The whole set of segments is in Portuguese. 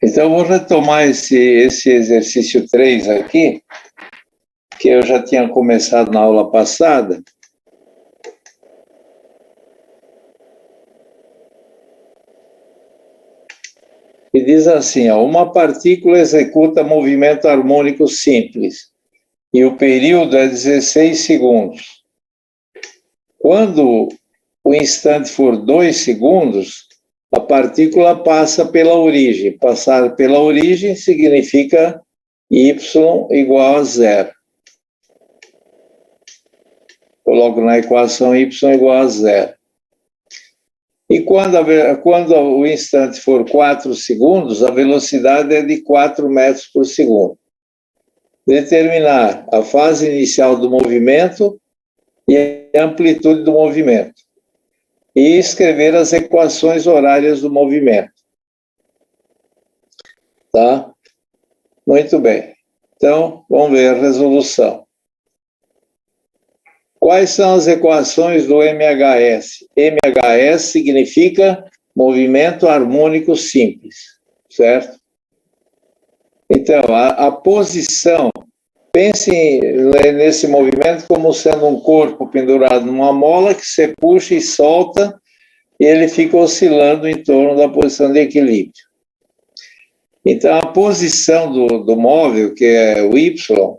Então, eu vou retomar esse exercício 3 aqui, que eu já tinha começado na aula passada. E diz assim, ó, uma partícula executa movimento harmônico simples e o período é 16 segundos. Quando o instante for 2 segundos, a partícula passa pela origem. Passar pela origem significa y igual a zero. Coloco na equação y igual a zero. E quando o instante for 4 segundos, a velocidade é de 4 metros por segundo. Determinar a fase inicial do movimento e a amplitude do movimento. E escrever as equações horárias do movimento. Tá? Muito bem. Então, vamos ver a resolução. Quais são as equações do MHS? MHS significa movimento harmônico simples, certo? Então, a posição, pense nesse movimento como sendo um corpo pendurado numa mola que você puxa e solta e ele fica oscilando em torno da posição de equilíbrio. Então, a posição do móvel, que é o Y,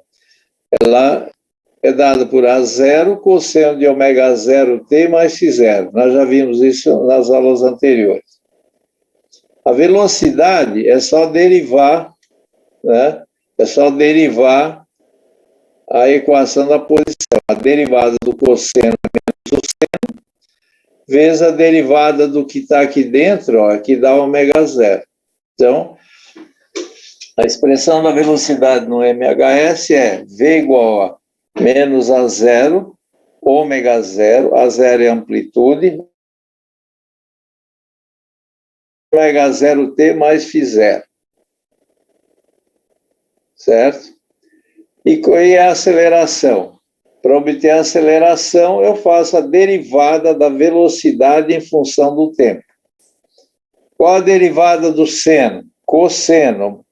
ela é dada por A0 cosseno de ômega 0t mais φ0. Nós já vimos isso nas aulas anteriores. A velocidade é só derivar, né? É só derivar a equação da posição. A derivada do cosseno menos o seno, vezes a derivada do que está aqui dentro, ó, que dá ômega 0. Então, a expressão da velocidade no MHS é V igual a menos A0, ômega 0, A0 é amplitude, ômega 0t mais φ0. Certo? E a aceleração? Para obter a aceleração, eu faço a derivada da velocidade em função do tempo. Qual a derivada do seno? Cosseno,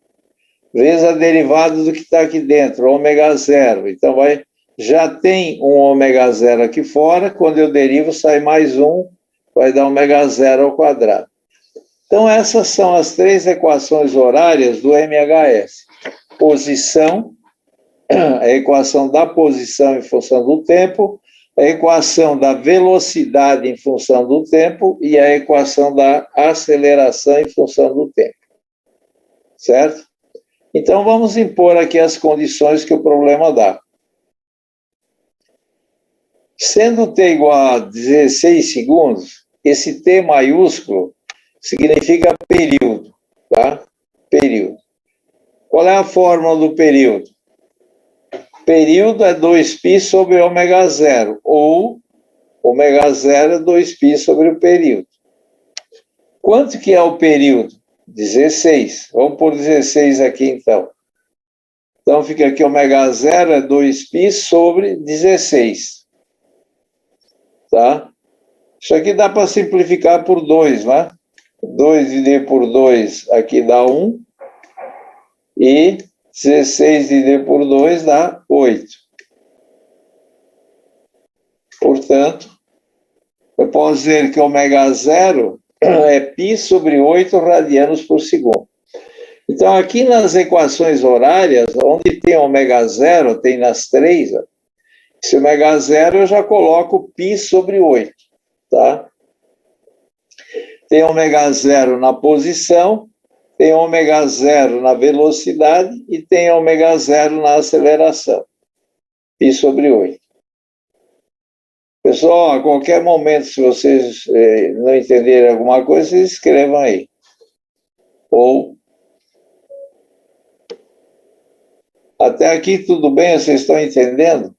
vezes a derivada do que está aqui dentro, ômega 0. Então, já tem um ômega 0 aqui fora, quando eu derivo, sai mais um, vai dar ômega 0 ao quadrado. Então, essas são as 3 equações horárias do MHS. Posição, a equação da posição em função do tempo, a equação da velocidade em função do tempo e a equação da aceleração em função do tempo. Certo? Então, vamos impor aqui as condições que o problema dá. Sendo t igual a 16 segundos, esse t maiúsculo significa período, tá? Período. Qual é a fórmula do período? Período é 2π sobre ômega 0, ou ômega 0 é 2π sobre o período. Quanto que é o período? 16. Vamos pôr 16 aqui, então. Então, fica aqui ômega 0 é 2π sobre 16. Tá? Isso aqui dá para simplificar por 2, né? 2 dividido por 2 aqui dá 1. E 16 dividido por 2 dá 8. Portanto, eu posso dizer que ômega 0 é π sobre 8 radianos por segundo. Então, aqui nas equações horárias, onde tem ômega 0, tem nas 3, ó, esse ômega 0 eu já coloco π sobre 8, tá? Tem ômega 0 na posição, tem ômega 0 na velocidade e tem ômega 0 na aceleração. Π sobre 8. Pessoal, a qualquer momento, se vocês não entenderem alguma coisa, vocês escrevam aí. Ou... Até aqui tudo bem? Vocês estão entendendo?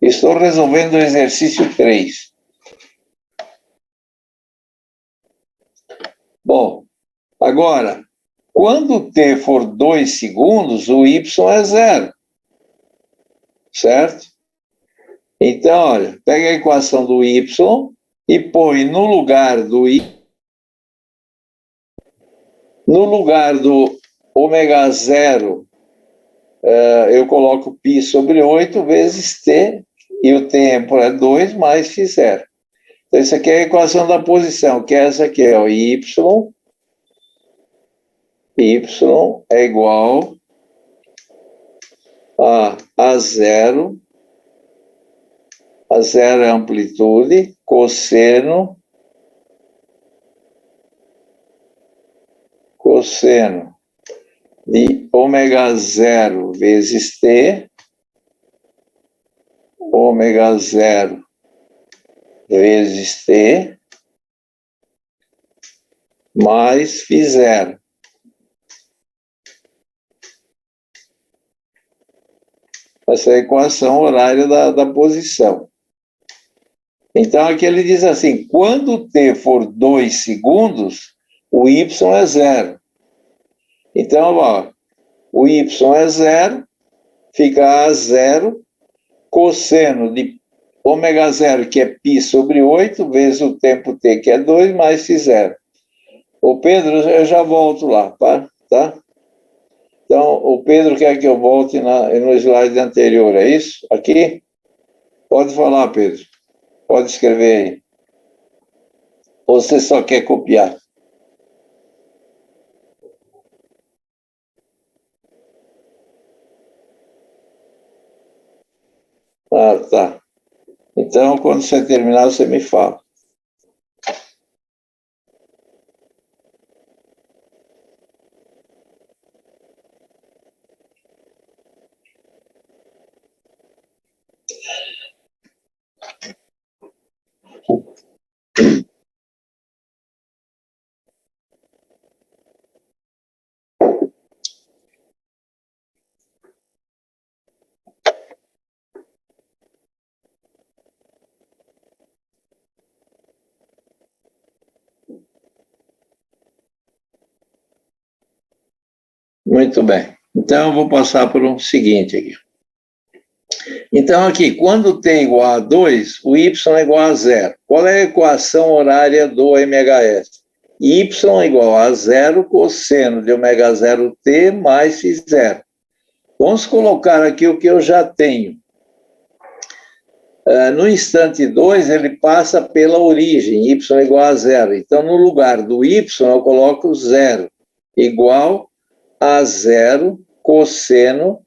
Estou resolvendo o exercício 3. Bom, agora, quando t for 2 segundos, o y é 0. Certo? Então, olha, pega a equação do y e põe no lugar do y, no lugar do ômega zero, eu coloco π sobre 8 vezes t, e o tempo é 2 mais φ0. Então, isso aqui é a equação da posição, que é essa aqui, ó, y é igual a zero é a amplitude, cosseno de ômega zero vezes t, ômega zero vezes t, mais φ0. Essa é a equação horária da posição. Então, aqui ele diz assim, quando t for 2 segundos, o y é zero. Então, ó, o y é zero, fica a zero, cosseno de ômega zero, que é π sobre 8, vezes o tempo t, que é 2, mais φ0. Ô Pedro, eu já volto lá, tá? Então, o Pedro quer que eu volte no slide anterior, é isso? Aqui? Pode falar, Pedro. Pode escrever aí. Ou você só quer copiar? Ah, tá. Então, quando você terminar, você me fala. Muito bem. Então, eu vou passar para o seguinte aqui. Então, aqui, quando t é igual a 2, o y é igual a zero. Qual é a equação horária do MHS? Y é igual a zero cosseno de ômega zero t mais φ0. Vamos colocar aqui o que eu já tenho. No instante 2, ele passa pela origem, y é igual a zero. Então, no lugar do y, eu coloco zero, igual a zero cosseno.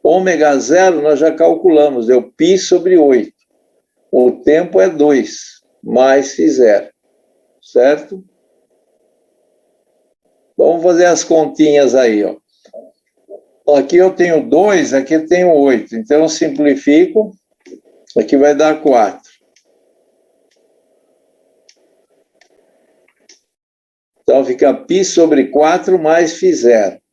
Ômega zero nós já calculamos, deu π sobre 8. O tempo é 2, mais φ0, certo? Vamos fazer as continhas aí, ó. Aqui eu tenho 2, aqui eu tenho 8. Então, eu simplifico, aqui vai dar 4. Então, fica π sobre 4 mais φ0.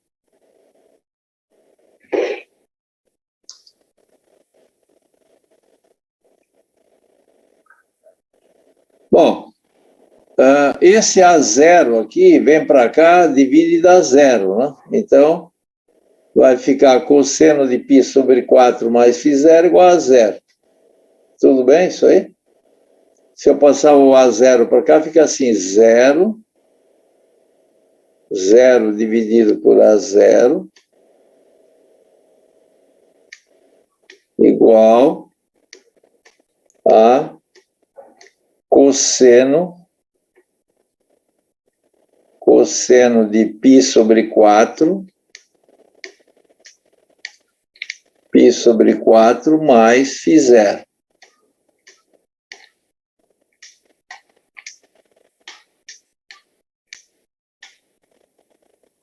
Bom, esse A0 aqui vem para cá, divide e dá zero, né? Então, vai ficar cosseno de π sobre 4 mais φ0 igual a zero. Tudo bem isso aí? Se eu passar o A0 para cá, fica assim, zero dividido por A0 igual a cosseno de π sobre 4 mais φ0.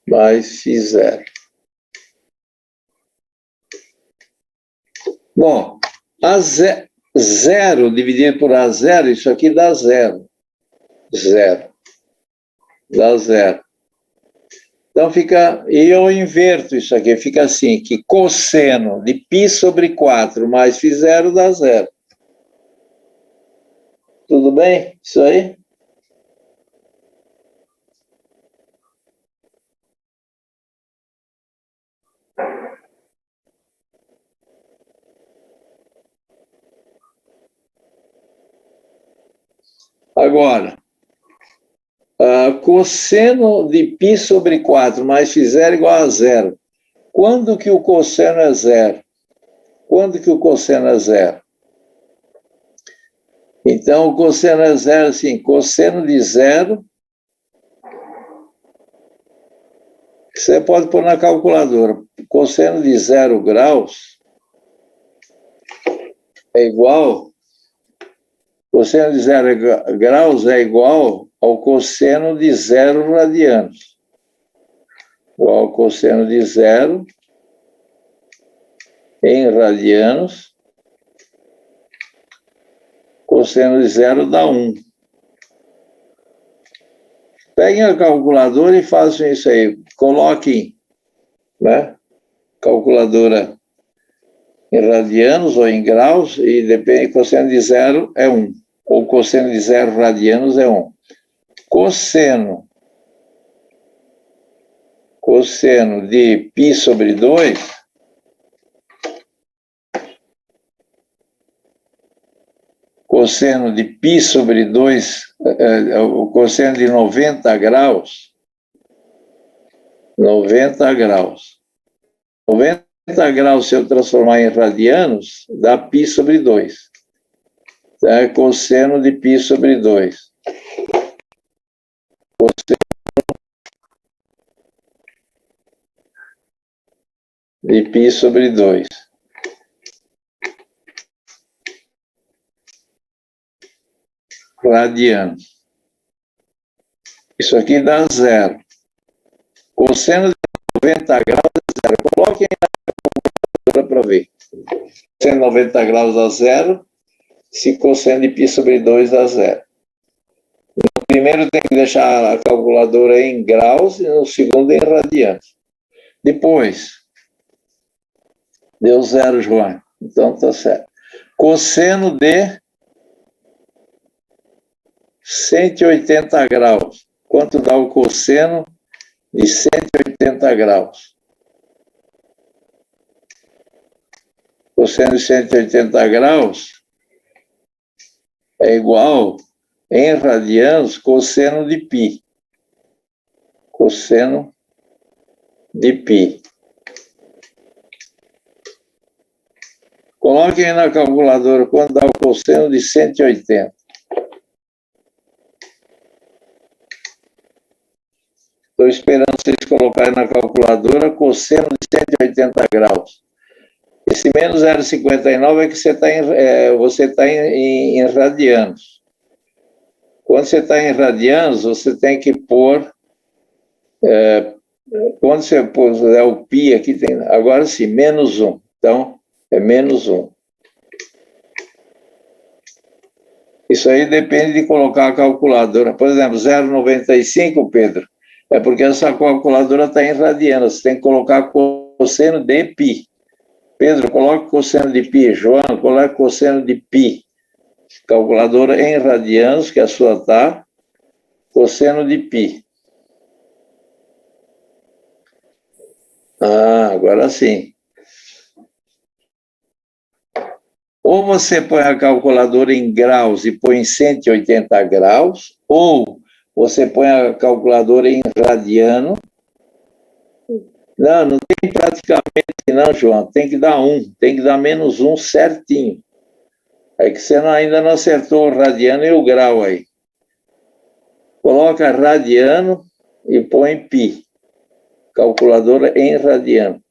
Mais φ0. Bom, zero dividido por A0, isso aqui dá zero. Zero. Dá zero. Então fica, e eu inverto isso aqui, fica assim, que cosseno de π sobre 4 mais φ0 dá zero. Tudo bem? Isso aí? Agora, cosseno de π sobre 4 mais x0 igual a zero. Quando que o cosseno é zero? Quando que o cosseno é zero? Então, o cosseno é zero, assim, cosseno de zero, você pode pôr na calculadora, cosseno de 0 graus é igual, cosseno de 0 graus é igual ao cosseno de 0 radianos. Igual ao cosseno de 0 em radianos, cosseno de 0 dá 1. Peguem a calculadora e façam isso aí. Coloquem, né, calculadora em radianos ou em graus, e depende, cosseno de 0 é 1. Ou cosseno de 0 radianos é 1. Cosseno de π sobre 2, cosseno de π sobre 2, o cosseno de 90 graus, 90 graus. 90 graus, se eu transformar em radianos, dá π sobre 2. Então, é cosseno de π sobre 2. Cosseno de π sobre 2. Radianos. Isso aqui dá zero. Cosseno de 90 graus é zero. Coloquem na calculadora para ver. Cosseno de 90 graus dá zero. Se cosseno de π sobre 2 dá zero. No primeiro tem que deixar a calculadora em graus e no segundo em radianos. Depois, deu zero, João. Então tá certo. Cosseno de 180 graus. Quanto dá o cosseno de 180 graus? Cosseno de 180 graus é igual, em radianos, cosseno de π. Cosseno de π. Coloquem aí na calculadora quanto dá o cosseno de 180. Estou esperando vocês colocarem na calculadora cosseno de 180 graus. Esse menos 0,59 é que você está em radianos. Quando você está em radianos, você tem que pôr... quando você puser o π aqui, agora sim, menos 1. Então, é menos 1. Isso aí depende de colocar a calculadora. Por exemplo, 0,95, Pedro, é porque essa calculadora está em radianos. Você tem que colocar cosseno de π. Pedro, coloque cosseno de π. João, coloque cosseno de π. Calculadora em radianos, que a sua está, cosseno de π. Agora sim. Ou você põe a calculadora em graus e põe 180 graus, ou você põe a calculadora em radiano. Não tem praticamente não, João. Tem que dar 1, tem que dar menos 1 certinho. É que você ainda não acertou o radiano e o grau aí. Coloca radiano e põe π. Calculadora em radiano.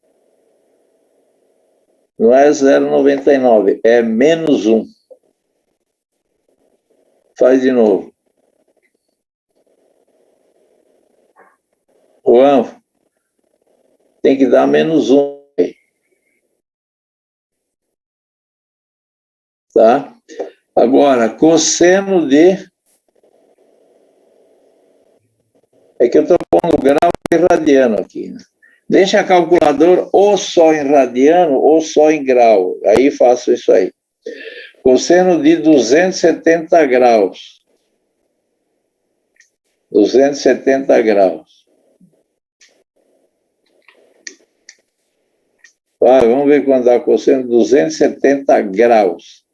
Não é 0,99, é menos 1. Faz de novo. Juan, tem que dar menos 1. Tá? Agora, cosseno de... É que eu estou pondo grau e radiano aqui, né? Deixa a calculadora ou só em radiano ou só em grau. Aí faço isso aí. Cosseno de 270 graus. 270 graus. Vamos ver quando dá cosseno de 270 graus.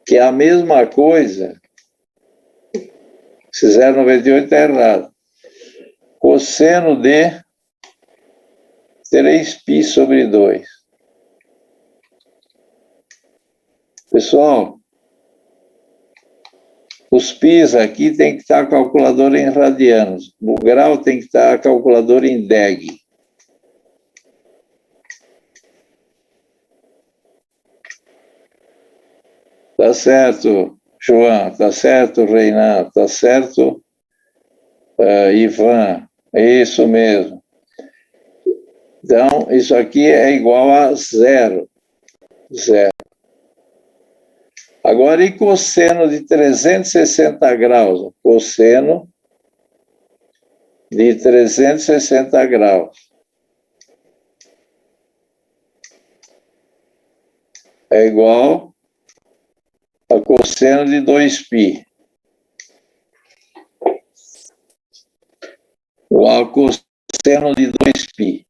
Que é a mesma coisa Esse 0,98 está errado. Cosseno de 3π sobre 2. Pessoal, os πs aqui tem que estar a calculadora em radianos. O grau tem que estar a calculadora em deg. Tá certo, João, tá certo, Reinan, tá certo, Ivan, é isso mesmo. Então, isso aqui é igual a zero. Zero. Agora, e cosseno de 360 graus? Cosseno de 360 graus. É igual a cosseno de 2π. Igual a cosseno de 2π.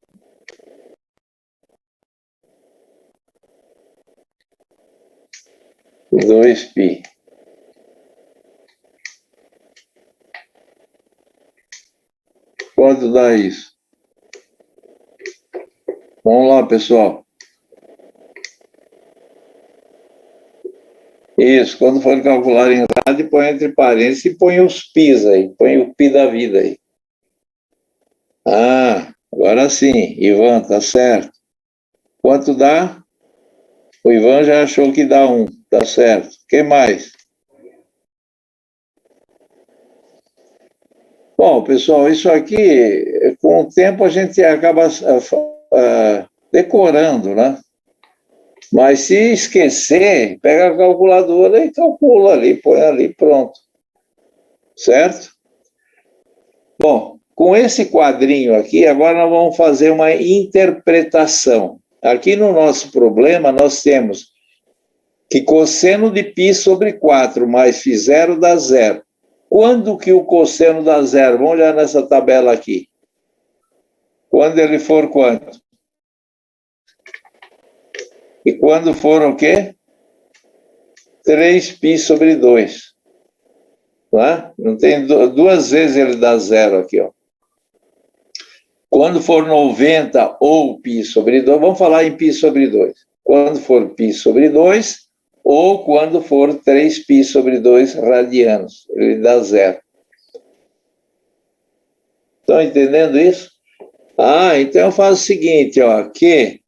Dois π. Quanto dá isso? Vamos lá, pessoal. Isso, quando for calcular em rádio, põe entre parênteses e põe os πs aí, põe o π da vida aí. Ah, agora sim, Ivan, tá certo. Quanto dá? O Ivan já achou que dá 1, tá certo. Quem mais? Bom, pessoal, isso aqui, com o tempo a gente acaba decorando, né? Mas se esquecer, pega a calculadora e calcula ali, põe ali, pronto. Certo? Bom, com esse quadrinho aqui, agora nós vamos fazer uma interpretação. Aqui no nosso problema, nós temos que cosseno de π sobre 4 mais φ0 dá zero. Quando que o cosseno dá zero? Vamos olhar nessa tabela aqui. Quando ele for quanto? E quando for o quê? 3π sobre 2. Não tem duas vezes ele dá zero aqui, ó. Quando for 90 ou π sobre 2, vamos falar em π sobre 2. Quando for π sobre 2 ou quando for 3π sobre 2 radianos, ele dá zero. Estão entendendo isso? Ah, então eu faço o seguinte, ó, que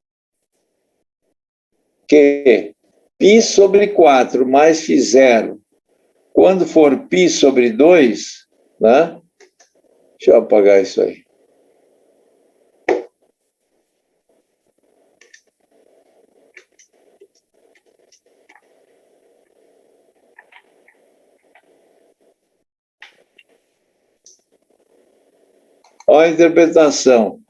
π sobre 4 mais φ0, quando for π sobre 2, né? Deixa eu apagar isso aí. Olha a interpretação.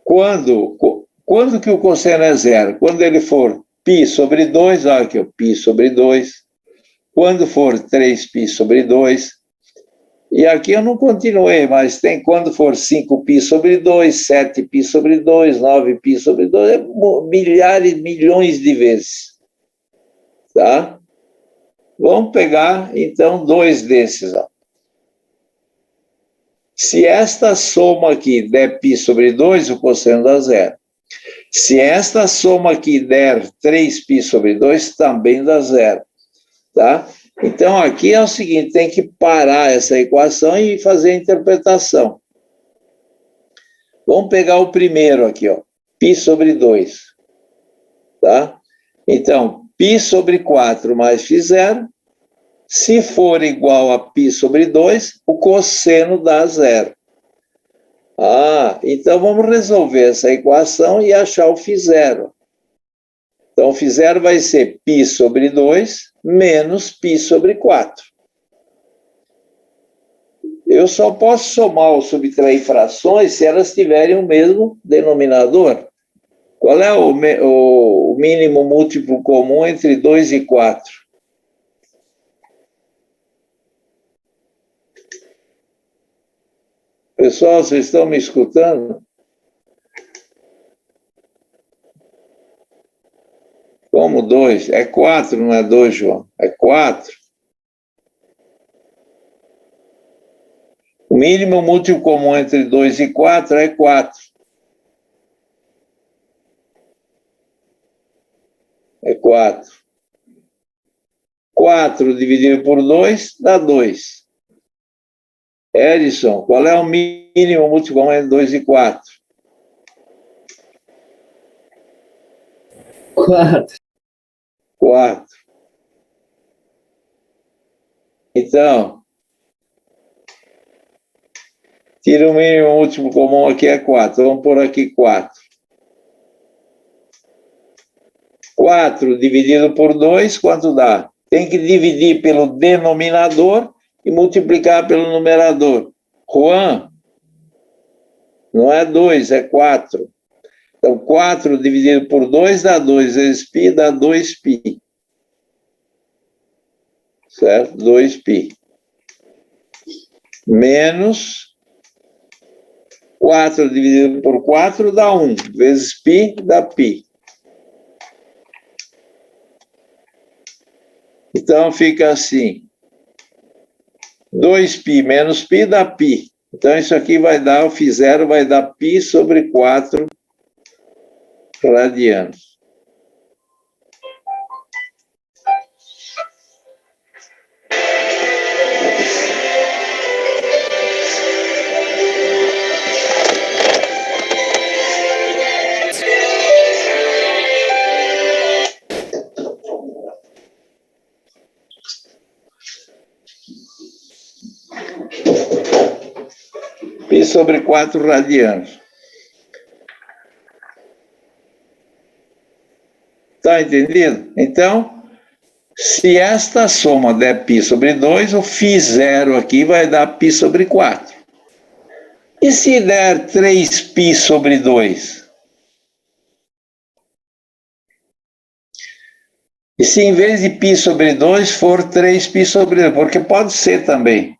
Quando que o cosseno é zero? Quando ele for π sobre 2, olha aqui, π sobre 2. Quando for 3π sobre 2. E aqui eu não continuei, mas tem quando for 5π sobre 2, 7π sobre 2, 9π sobre 2, milhares, milhões de vezes. Tá? Vamos pegar, então, dois desses. Ó. Se esta soma aqui der π sobre 2, o cosseno dá zero. Se esta soma aqui der 3π sobre 2, também dá zero. Tá? Então, aqui é o seguinte, tem que parar essa equação e fazer a interpretação. Vamos pegar o primeiro aqui, ó, π sobre 2. Tá? Então, π sobre 4 mais φ0, se for igual a π sobre 2, o cosseno dá zero. Ah, então vamos resolver essa equação e achar o φ0. Então, o φ0 vai ser π sobre 2 menos π sobre 4. Eu só posso somar ou subtrair frações se elas tiverem o mesmo denominador. Qual é o mínimo múltiplo comum entre 2 e 4? Pessoal, vocês estão me escutando? Como 2? É 4, não é 2, João? É 4. O mínimo múltiplo comum entre 2 e 4 é 4. É 4. 4 dividido por 2 dá 2. Edson, qual é o mínimo múltiplo comum entre 2 e 4? 4. 4. Então, tira o mínimo múltiplo comum aqui é 4. Vamos pôr aqui 4. 4 dividido por 2, quanto dá? Tem que dividir pelo denominador e multiplicar pelo numerador. Juan, não é 2, é 4. Então, 4 dividido por 2 dá 2 vezes π, dá 2π. Certo? 2π. Menos 4 dividido por 4 dá 1, vezes π dá π. Então, fica assim. 2π menos π dá π. Então, isso aqui vai dar, o φ0 vai dar π sobre 4 radianos. Π sobre 4 radianos. Está entendido? Então, se esta soma der π sobre 2, o φ0 aqui vai dar π sobre 4. E se der 3π sobre 2? E se em vez de π sobre 2 for 3π sobre 2? Porque pode ser também.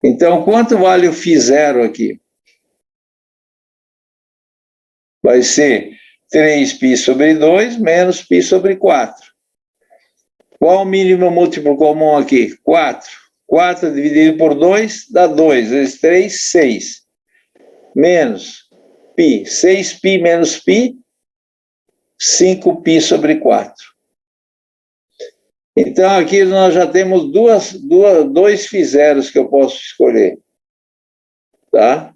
Então, quanto vale o φ0 aqui? Vai ser 3π sobre 2 menos π sobre 4. Qual o mínimo múltiplo comum aqui? 4. 4 dividido por 2 dá 2. Vezes 3, 6. Menos π. 6π menos π, 5π sobre 4. Então, aqui nós já temos dois φ0s que eu posso escolher. Tá?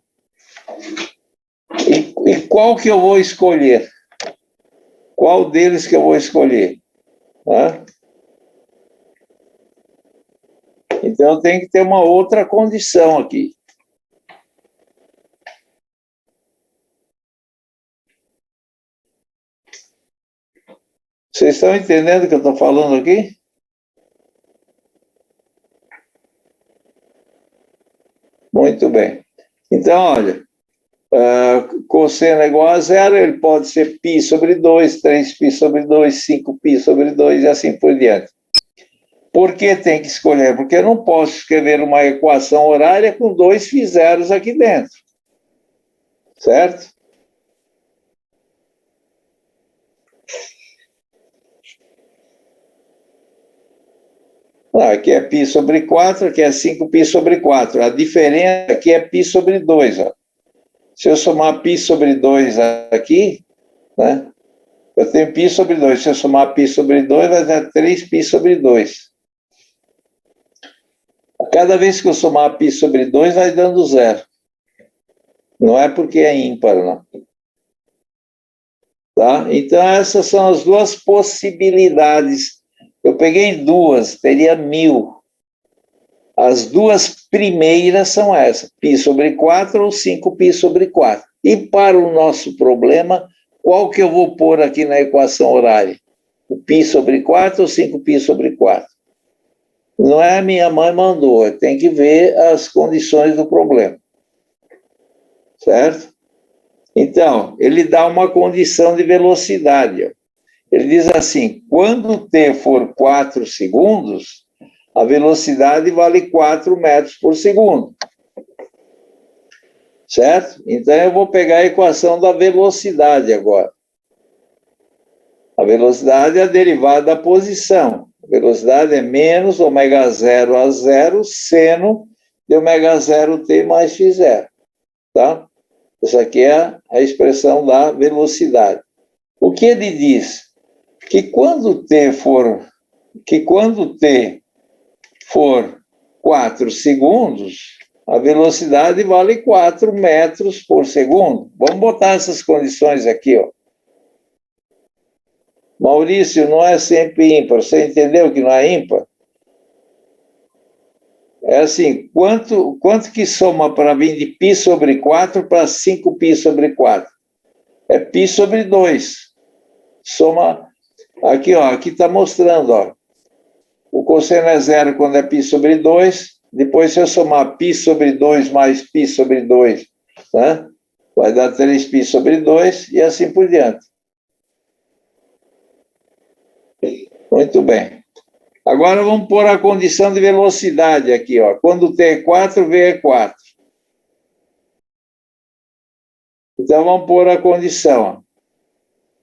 E qual que eu vou escolher? Qual deles que eu vou escolher? Tá? Então, tem que ter uma outra condição aqui. Vocês estão entendendo o que eu estou falando aqui? Muito bem. Então, olha, cosseno é igual a zero, ele pode ser π sobre 2, 3π sobre 2, 5π sobre 2 e assim por diante. Por que tem que escolher? Porque eu não posso escrever uma equação horária com 2 φ0s aqui dentro. Certo? Aqui é π sobre 4, aqui é 5π sobre 4. A diferença aqui é π sobre 2. Ó. Se eu somar π sobre 2 aqui, né, eu tenho π sobre 2. Se eu somar π sobre 2, vai dar 3π sobre 2. Cada vez que eu somar π sobre 2, vai dando zero. Não é porque é ímpar, não. Tá? Então, essas são as duas possibilidades. Eu peguei duas, teria 1000. As duas primeiras são essas, π sobre 4 ou 5π sobre 4. E para o nosso problema, qual que eu vou pôr aqui na equação horária? O π sobre 4 ou 5π sobre 4? Não é a minha mãe mandou, tem que ver as condições do problema. Certo? Então, ele dá uma condição de velocidade. Ó. Ele diz assim, quando t for 4 segundos, a velocidade vale 4 metros por segundo. Certo? Então, eu vou pegar a equação da velocidade agora. A velocidade é a derivada da posição. A velocidade é menos ômega 0 a 0 seno de ômega 0 t mais φ0. Tá? Essa aqui é a expressão da velocidade. O que ele diz? Que quando t for 4 segundos, a velocidade vale 4 metros por segundo. Vamos botar essas condições aqui, ó. Maurício, não é sempre ímpar. Você entendeu que não é ímpar? É assim, quanto que soma para vir de π sobre 4 para 5π sobre 4? É π sobre 2. Soma, aqui, ó, aqui está mostrando, ó. O cosseno é zero quando é π sobre 2. Depois, se eu somar π sobre 2 mais π sobre 2, né? Vai dar 3π sobre 2 e assim por diante. Muito bem. Agora vamos pôr a condição de velocidade aqui, ó. Quando t é 4, v é 4. Então vamos pôr a condição, ó.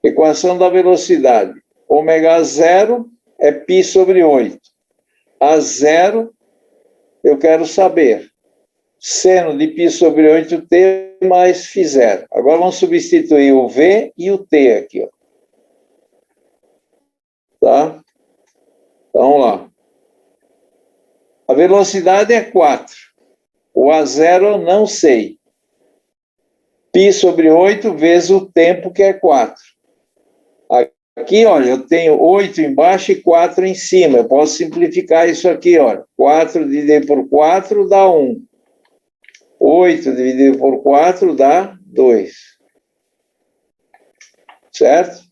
Equação da velocidade. Ômega 0 é π sobre 8. A 0, eu quero saber. Seno de π sobre 8t mais φ0. Agora vamos substituir o v e o t aqui, ó. Tá? Então, vamos lá. A velocidade é 4. O A0 eu não sei. Π sobre 8 vezes o tempo, que é 4. Aqui, olha, eu tenho 8 embaixo e 4 em cima. Eu posso simplificar isso aqui, olha. 4 dividido por 4 dá 1. 8 dividido por 4 dá 2. Certo?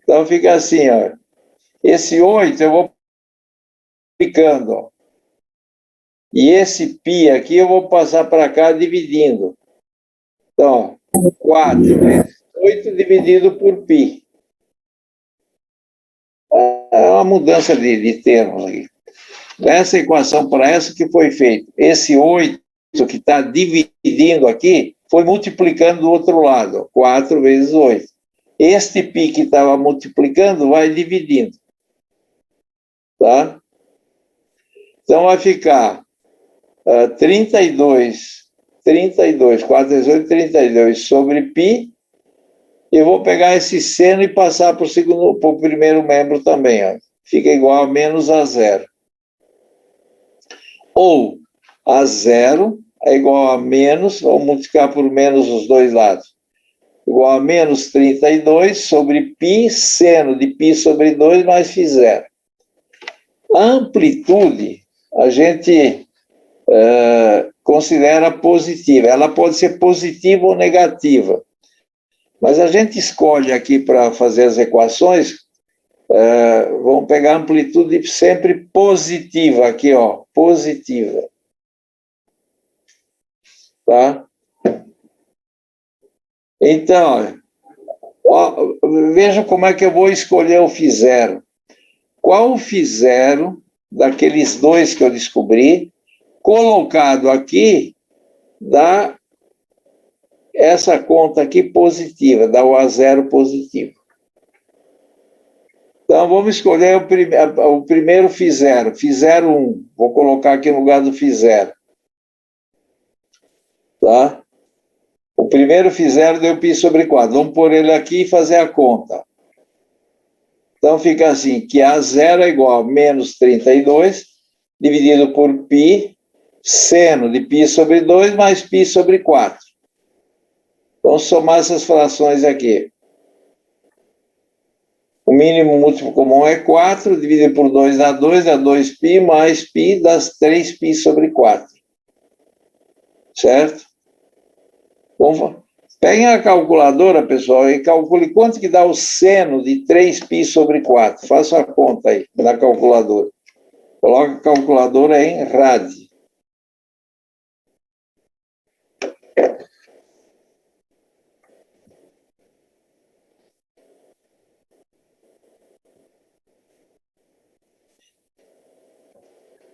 Então fica assim, ó. Esse 8 eu vou multiplicando, ó. E esse π aqui eu vou passar para cá dividindo. Então, 4 vezes 8 dividido por π. É uma mudança de termos aqui. Essa equação para essa que foi feita. Esse 8 que está dividindo aqui, foi multiplicando do outro lado. 4 vezes 8. Este π que estava multiplicando vai dividindo. Tá? Então vai ficar 32, 4 vezes 8, 32 sobre π. Eu vou pegar esse seno e passar para o primeiro membro também. Ó. Fica igual a menos a 0. Ou a 0 é igual a menos, vamos multiplicar por menos os dois lados. Igual a menos 32 sobre π, seno de π sobre 2 mais φ0. A amplitude a gente considera positiva. Ela pode ser positiva ou negativa. Mas a gente escolhe aqui para fazer as equações, vamos pegar a amplitude sempre positiva aqui, ó, positiva. Tá? Então, ó, veja como é que eu vou escolher o φ0. Qual o φ0 daqueles dois que eu descobri, colocado aqui, dá essa conta aqui positiva, dá o A0 positivo. Então, vamos escolher o primeiro φ0, φ0 1. Vou colocar aqui no lugar do φ0. Tá? O primeiro φ0 deu π sobre 4. Vamos pôr ele aqui e fazer a conta. Então, fica assim, que A0 é igual a menos 32, dividido por π, seno de π sobre 2, mais π sobre 4. Vamos somar essas frações aqui. O mínimo múltiplo comum é 4, dividido por 2 dá 2π, mais π dá 3π sobre 4. Certo? Bom, peguem a calculadora, pessoal, e calcule quanto que dá o seno de 3π sobre 4. Faça a conta aí, na calculadora. Coloque a calculadora em rad.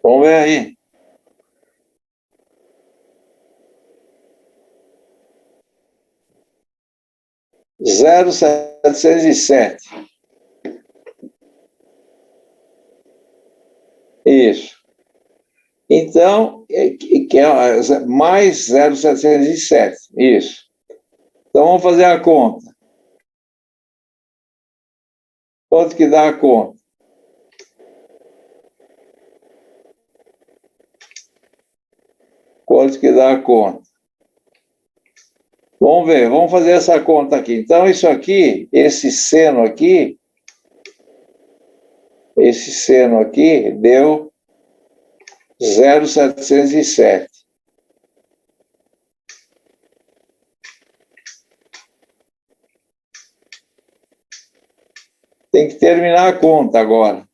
Vamos ver aí. 0,707. Isso. Então, que é mais 0,707. Isso. Então, vamos fazer a conta. Quanto que dá a conta? Quanto que dá a conta? Vamos ver, vamos fazer essa conta aqui. Então, isso aqui, esse seno aqui deu 0,707. Tem que terminar a conta agora.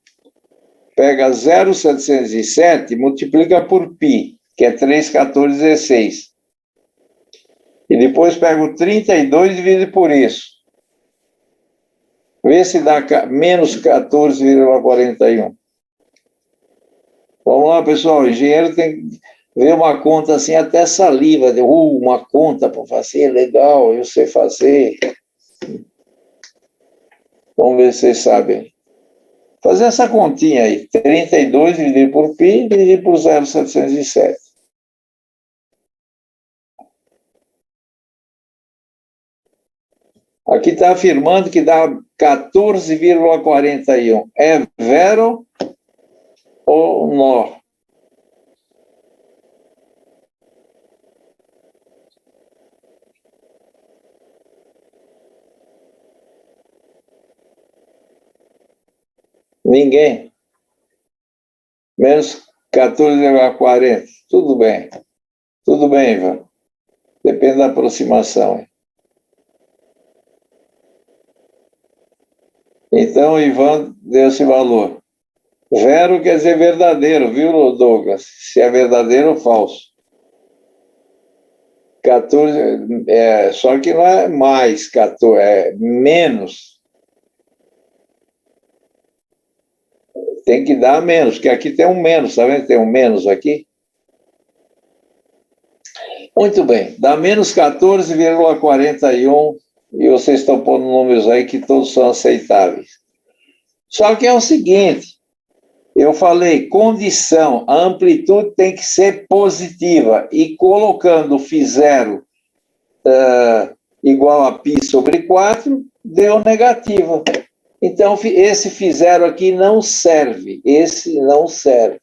Pega 0,707 e multiplica por π, que é 3,1416. E depois pega o 32 e divide por isso. Vê se dá menos 14,41. Vamos lá, pessoal. O engenheiro tem que ver uma conta assim, até saliva. Uma conta para fazer, legal, eu sei fazer. Vamos ver se vocês sabem. Fazer essa continha aí. 32 dividido por π, dividido por 0,707. Aqui está afirmando que dá 14,41. É vero ou nó? Ninguém? Menos 14,40. Tudo bem. Tudo bem, Ivan. Depende da aproximação. Então, o Ivan deu esse valor. Vero quer dizer verdadeiro, viu, Douglas? Se é verdadeiro ou falso. 14, só que não é mais 14, é menos. Tem que dar menos, porque aqui tem um menos, tá vendo? Tem um menos aqui. Muito bem, dá menos 14,41, e vocês estão pondo números aí que todos são aceitáveis. Só que é o seguinte, eu falei, condição, a amplitude tem que ser positiva, e colocando φ0 igual a π sobre 4, deu negativa. Então, esse φ0 aqui não serve, esse não serve.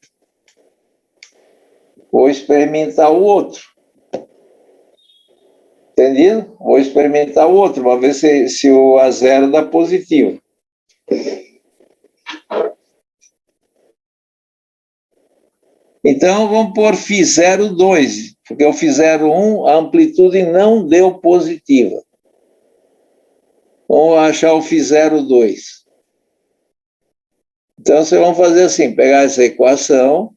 Vou experimentar o outro. Entendido? Vou experimentar o outro, para ver se o A0 dá positivo. Então, vamos pôr φ0 2, porque o φ0 1, a amplitude não deu positiva. Vamos achar o φ0 2. Então, vocês vão fazer assim, pegar essa equação,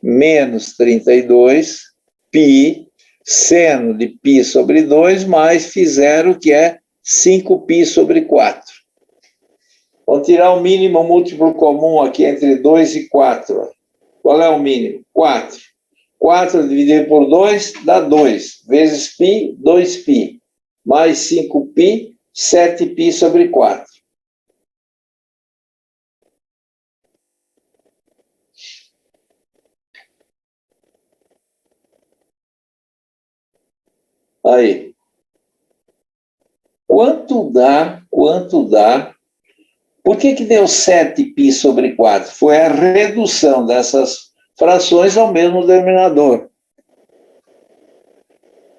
menos 32, π, seno de π sobre 2, mais φ0, que é 5π sobre 4. Vamos tirar o mínimo múltiplo comum aqui entre 2 e 4. Qual é o mínimo? 4. 4 dividido por 2 dá 2. Vezes π, 2π. Mais 5π, 7π sobre 4. Aí. Quanto dá? Por que deu 7π sobre 4? Foi a redução dessas frações ao mesmo denominador.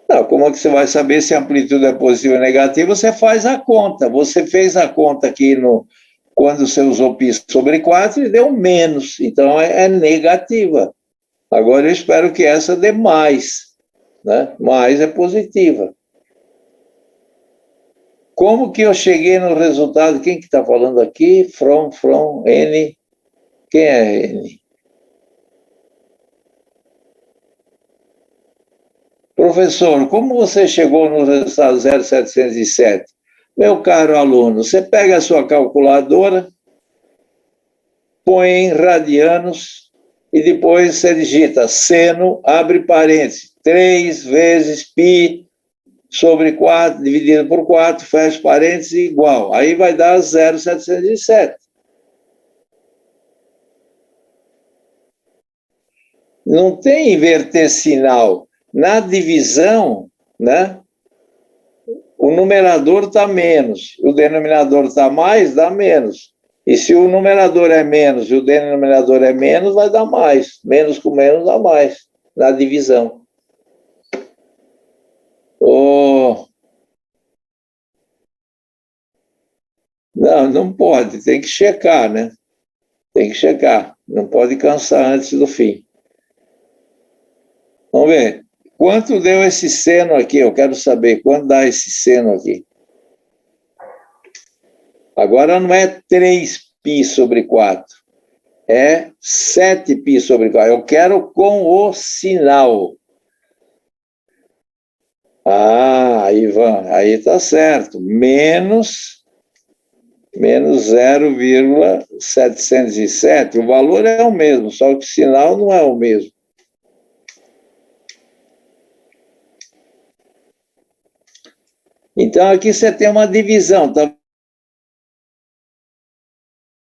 Não, como é que você vai saber se a amplitude é positiva ou negativa? Você faz a conta. Você fez a conta aqui quando você usou π sobre 4 e deu menos. Então, é negativa. Agora, eu espero que essa dê mais. Né? Mais é positiva. Como que eu cheguei no resultado? Quem que está falando aqui? From, N. Quem é N? Professor, como você chegou no resultado 0,707? Meu caro aluno, você pega a sua calculadora, põe em radianos e depois você digita seno, abre parênteses, 3 vezes π sobre 4 dividido por 4, fecha parênteses, igual. Aí vai dar 0,707. Não tem inverter sinal. Na divisão, né, o numerador está menos, o denominador está mais, dá menos. E se o numerador é menos e o denominador é menos, vai dar mais. Menos com menos dá mais, na divisão. Não, não pode, tem que checar, né? Tem que checar, não pode cansar antes do fim. Vamos ver, quanto deu esse seno aqui? Eu quero saber quanto dá esse seno aqui. Agora não é 3π sobre 4, é 7π sobre 4. Eu quero com o sinal. Ah, Ivan, aí tá certo. Menos 0,707. O valor é o mesmo, só que o sinal não é o mesmo. Então, aqui você tem uma divisão, tá?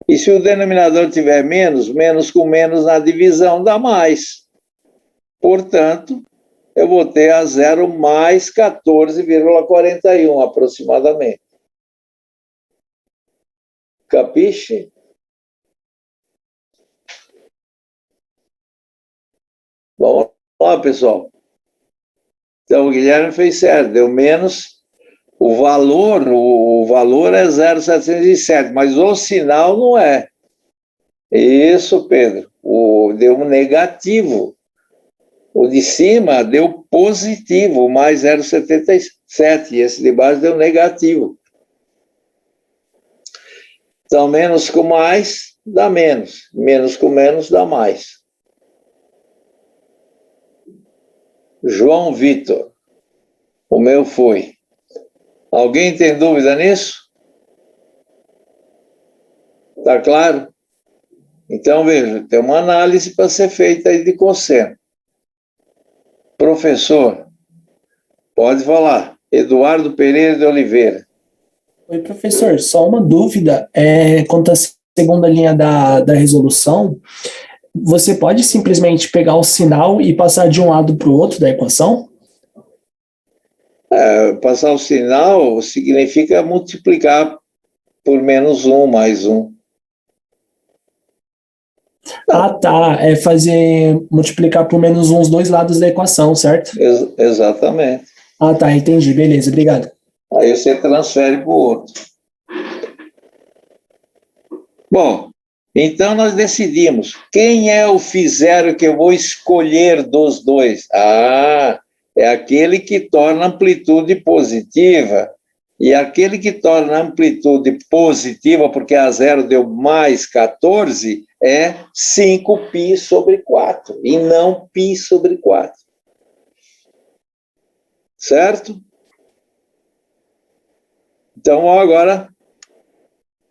E se o denominador tiver menos, menos com menos na divisão dá mais. Portanto, eu vou ter a 0 mais 14,41 aproximadamente. Capiche? Vamos lá, pessoal. Então, o Guilherme fez certo, deu menos. O valor é 0,707, mas o sinal não é. Isso, Pedro. Deu um negativo. O de cima deu positivo, mais 0,77. E esse de baixo deu negativo. Então, menos com mais dá menos. Menos com menos dá mais. João Vitor. O meu foi. Alguém tem dúvida nisso? Está claro? Então, veja, tem uma análise para ser feita aí de cosseno. Professor, pode falar. Eduardo Pereira de Oliveira. Oi, professor, só uma dúvida. Quanto à segunda linha da resolução, você pode simplesmente pegar o sinal e passar de um lado para o outro da equação? Passar o sinal significa multiplicar por menos 1, mais 1. Ah, tá. É fazer multiplicar por menos 1 os dois lados da equação, certo? Exatamente. Ah, tá, entendi. Beleza, obrigado. Aí você transfere para o outro. Bom, então nós decidimos quem é o φ0 que eu vou escolher dos dois. Ah, é aquele que torna a amplitude positiva. E aquele que torna a amplitude positiva, porque a 0 deu mais 14, é 5π sobre 4, e não π sobre 4. Certo? Então, agora,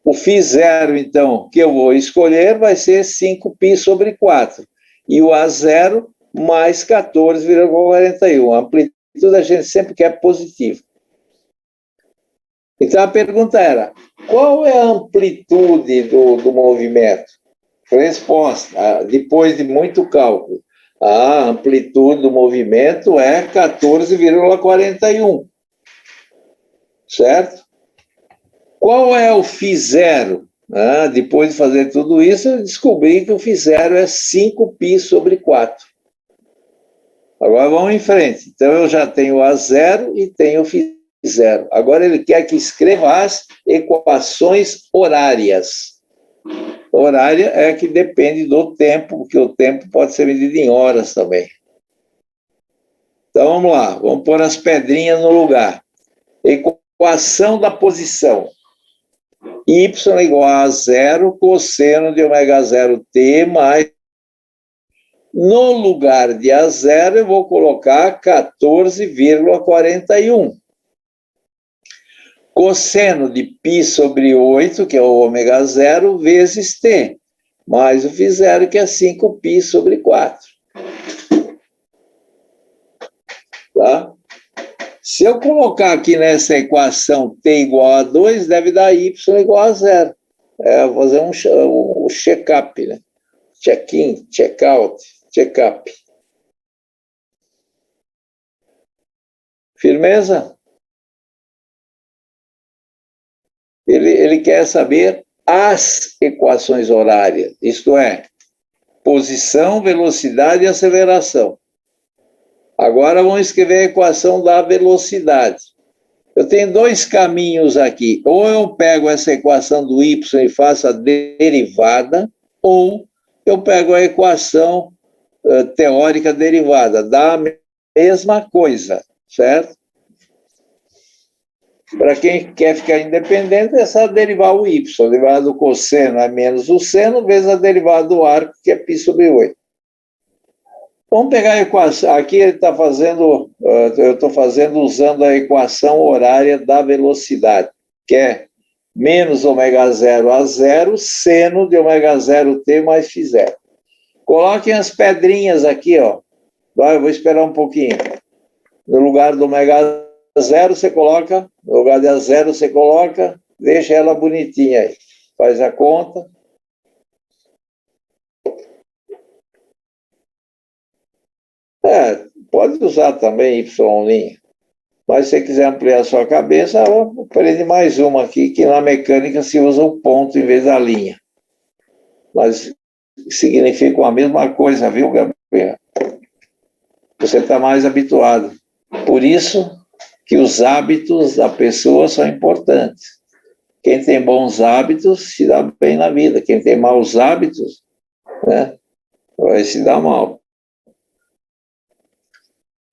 o φ0, então, que eu vou escolher vai ser 5π sobre 4. E o A0 mais 14,41. A amplitude a gente sempre quer positiva. Então, a pergunta era, qual é a amplitude do movimento? Resposta, depois de muito cálculo, a amplitude do movimento é 14,41. Certo? Qual é o φ0? Depois de fazer tudo isso, eu descobri que o φ0 é 5π sobre 4. Agora vamos em frente. Então, eu já tenho A0 e tenho o φ0. Agora ele quer que escreva as equações horárias. Horária é que depende do tempo, porque o tempo pode ser medido em horas também. Então vamos lá, vamos pôr as pedrinhas no lugar. Equação da posição. Y igual a 0 cosseno de ômega 0t mais. No lugar de A0 eu vou colocar 14,41. Cosseno de π sobre 8, que é o ômega 0, vezes t, mais o φ0, que é 5π sobre 4. Tá? Se eu colocar aqui nessa equação t igual a 2, deve dar y igual a 0. Vou fazer um check-up, né? Check-in, check-out, check-up. Firmeza? Ele quer saber as equações horárias, isto é, posição, velocidade e aceleração. Agora vamos escrever a equação da velocidade. Eu tenho dois caminhos aqui. Ou eu pego essa equação do y e faço a derivada, ou eu pego a equação teórica derivada, dá a mesma coisa, certo? Para quem quer ficar independente, é só derivar o y. A derivada do cosseno é menos o seno, vezes a derivada do arco, que é π sobre 8. Vamos pegar a equação. Aqui ele está fazendo, eu estou fazendo usando a equação horária da velocidade, que é menos ômega 0 a 0, seno de ômega 0t mais φ0. Coloquem as pedrinhas aqui, ó. Eu vou esperar um pouquinho. No lugar do ômega 0, você coloca, no lugar de A0, você coloca, deixa ela bonitinha aí. Faz a conta. Pode usar também Y'. Mas se você quiser ampliar a sua cabeça, aprende mais uma aqui, que na mecânica se usa o ponto em vez da linha. Mas significam a mesma coisa, viu, Gabriel? Você está mais habituado. Por isso que os hábitos da pessoa são importantes. Quem tem bons hábitos se dá bem na vida. Quem tem maus hábitos, né, vai se dar mal.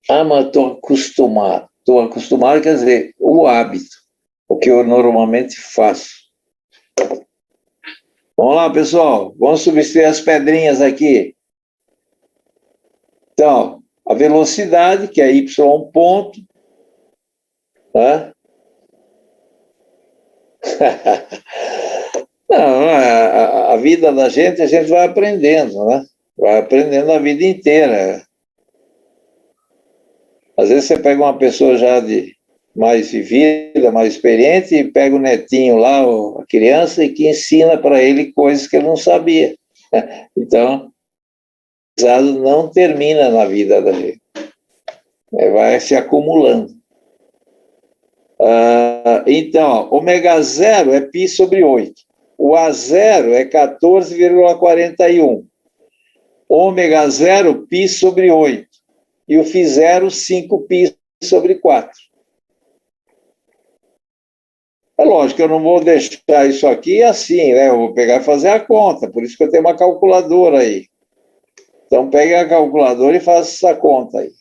Mas estou acostumado. Estou acostumado, quer dizer, o hábito, o que eu normalmente faço. Vamos lá, pessoal. Vamos substituir as pedrinhas aqui. Então, a velocidade, que é y ponto, né? Não, a vida da gente, a gente vai aprendendo, né? Vai aprendendo a vida inteira. Às vezes você pega uma pessoa já de mais vivida, mais experiente, e pega o netinho lá, a criança, e que ensina para ele coisas que ele não sabia. Então, o aprendizado não termina na vida da gente. Vai se acumulando. Então, ômega 0 é π sobre 8. O A0 é 14,41. Ômega 0, π sobre 8. E o φ0, 5π sobre 4. É lógico que eu não vou deixar isso aqui assim, né? Eu vou pegar e fazer a conta, por isso que eu tenho uma calculadora aí. Então, pegue a calculadora e faça essa conta aí.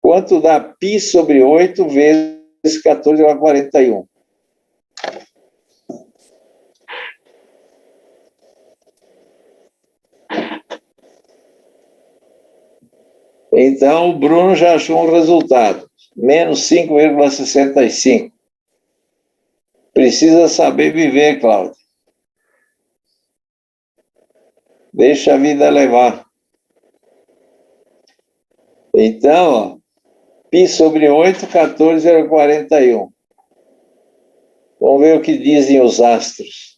Quanto dá π sobre 8 vezes 14,41? Então, o Bruno já achou um resultado. Menos 5,65. Precisa saber viver, Cláudio. Deixa a vida levar. Então, ó, π sobre 8, 14,41. Vamos ver o que dizem os astros.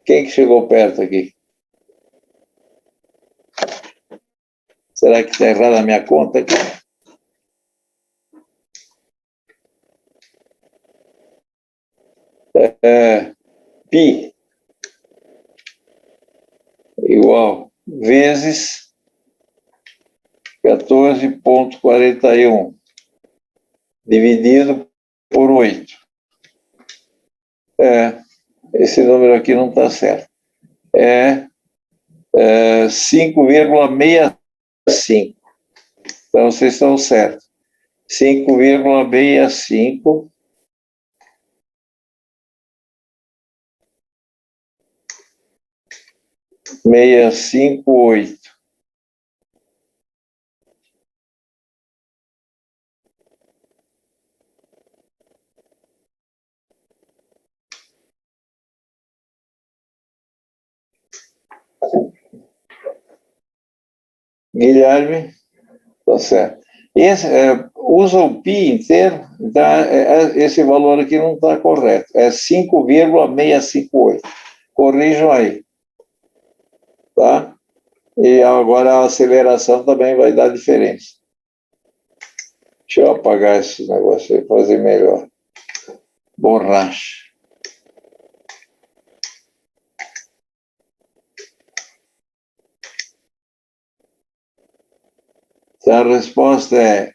Quem que chegou perto aqui? Será que está errada a minha conta aqui? Π igual vezes 14,41 dividido por 8. Esse número aqui não está certo. É 5,65. Então, vocês estão certos. 5,65 658. Guilherme, tá certo. Usa o pi inteiro, então esse valor aqui não está correto. É 5,658. Corrijam aí. Tá? E agora a aceleração também vai dar diferença. Deixa eu apagar esse negócio aí, fazer melhor. Borracha. Então, a resposta é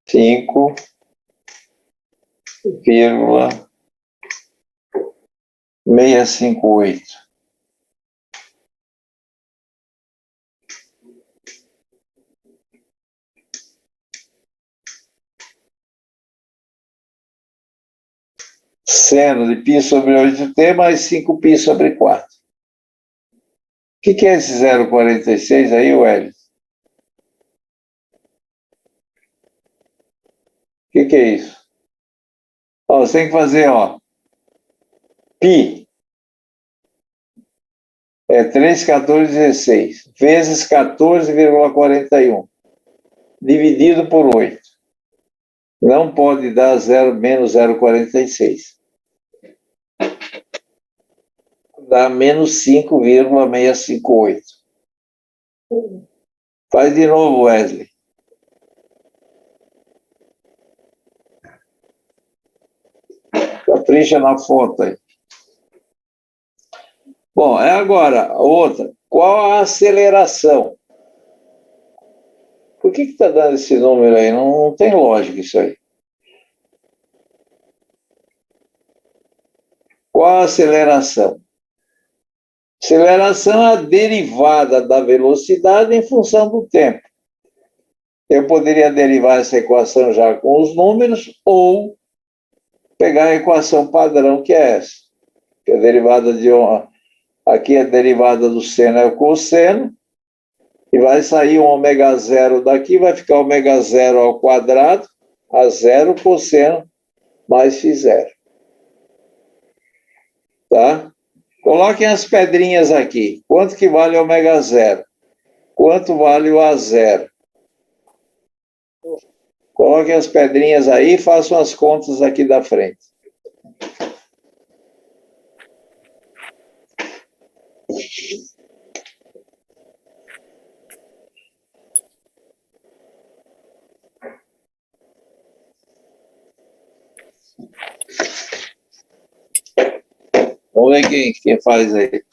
5,658. Seno de π sobre 8t mais 5π sobre 4. O que é esse 0,46 aí, Wellington? O que é isso? Ó, você tem que fazer, ó, π é 3,1416 vezes 14,41 dividido por 8. Não pode dar menos 0,46. Dá menos 5,658. Faz de novo, Wesley. Capricha na foto aí. Bom, agora, outra. Qual a aceleração? Por que está dando esse número aí? Não tem lógica isso aí. Qual a aceleração? Aceleração é a derivada da velocidade em função do tempo. Eu poderia derivar essa equação já com os números ou pegar a equação padrão, que é essa. Que é a derivada de... Aqui a derivada do seno é o cosseno. E vai sair um ômega zero daqui, vai ficar ômega zero ao quadrado, a zero cosseno mais φ0. Tá? Coloquem as pedrinhas aqui. Quanto que vale ômega zero? Quanto vale o A0? Coloquem as pedrinhas aí e façam as contas aqui da frente. Vamos ver quem faz aí.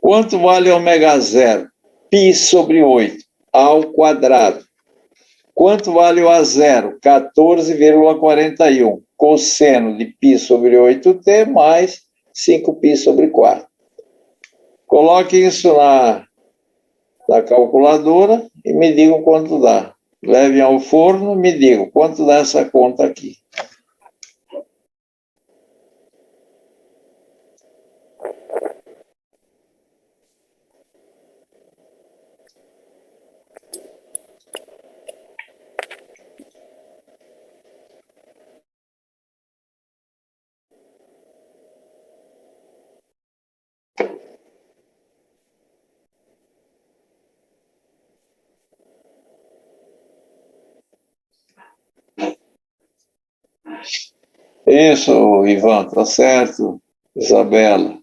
Quanto vale ômega zero? Π sobre 8 ao quadrado. Quanto vale o A0? 14,41. Cosseno de π sobre 8t mais 5π sobre 4. Coloque isso na calculadora e me digam quanto dá. Levem ao forno e me digam quanto dá essa conta aqui. Isso, Ivan, tá certo. Isabela.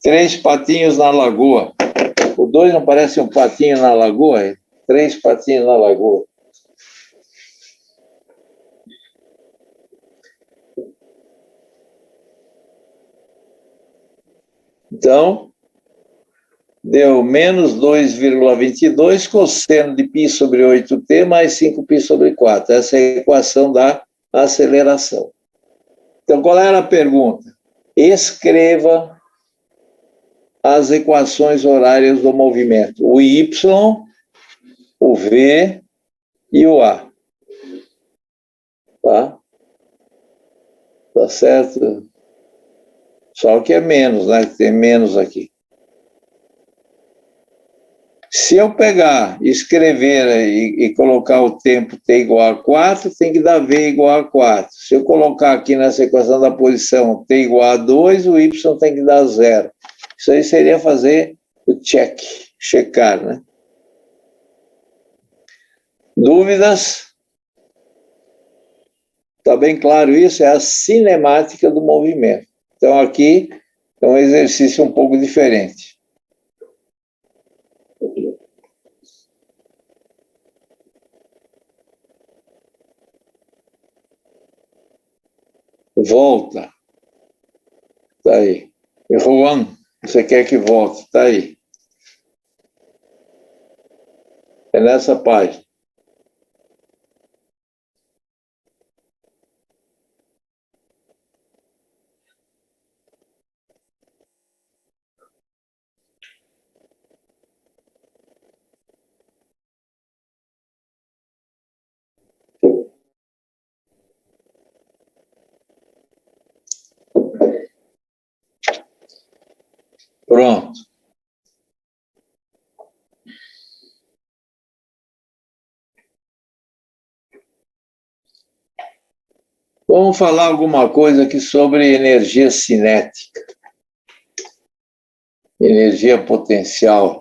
3 patinhos na lagoa. O 2 não parece um patinho na lagoa? 3 patinhos na lagoa. Então, deu menos 2,22 cosseno de π sobre 8t mais 5π sobre 4. Essa é a equação da aceleração. Então, qual era a pergunta? Escreva as equações horárias do movimento. O y, o v e o a. Tá? Tá certo? Só que é menos, né? Tem menos aqui. Se eu pegar, escrever e colocar o tempo t igual a 4, tem que dar v igual a 4. Se eu colocar aqui nessa equação da posição t igual a 2, o y tem que dar 0. Isso aí seria fazer o checar, né? Dúvidas? Está bem claro isso? É a cinemática do movimento. Então, aqui é um exercício um pouco diferente. Volta. Está aí. E Juan, você quer que volte? Está aí. É nessa página. Pronto. Vamos falar alguma coisa aqui sobre energia cinética, energia potencial.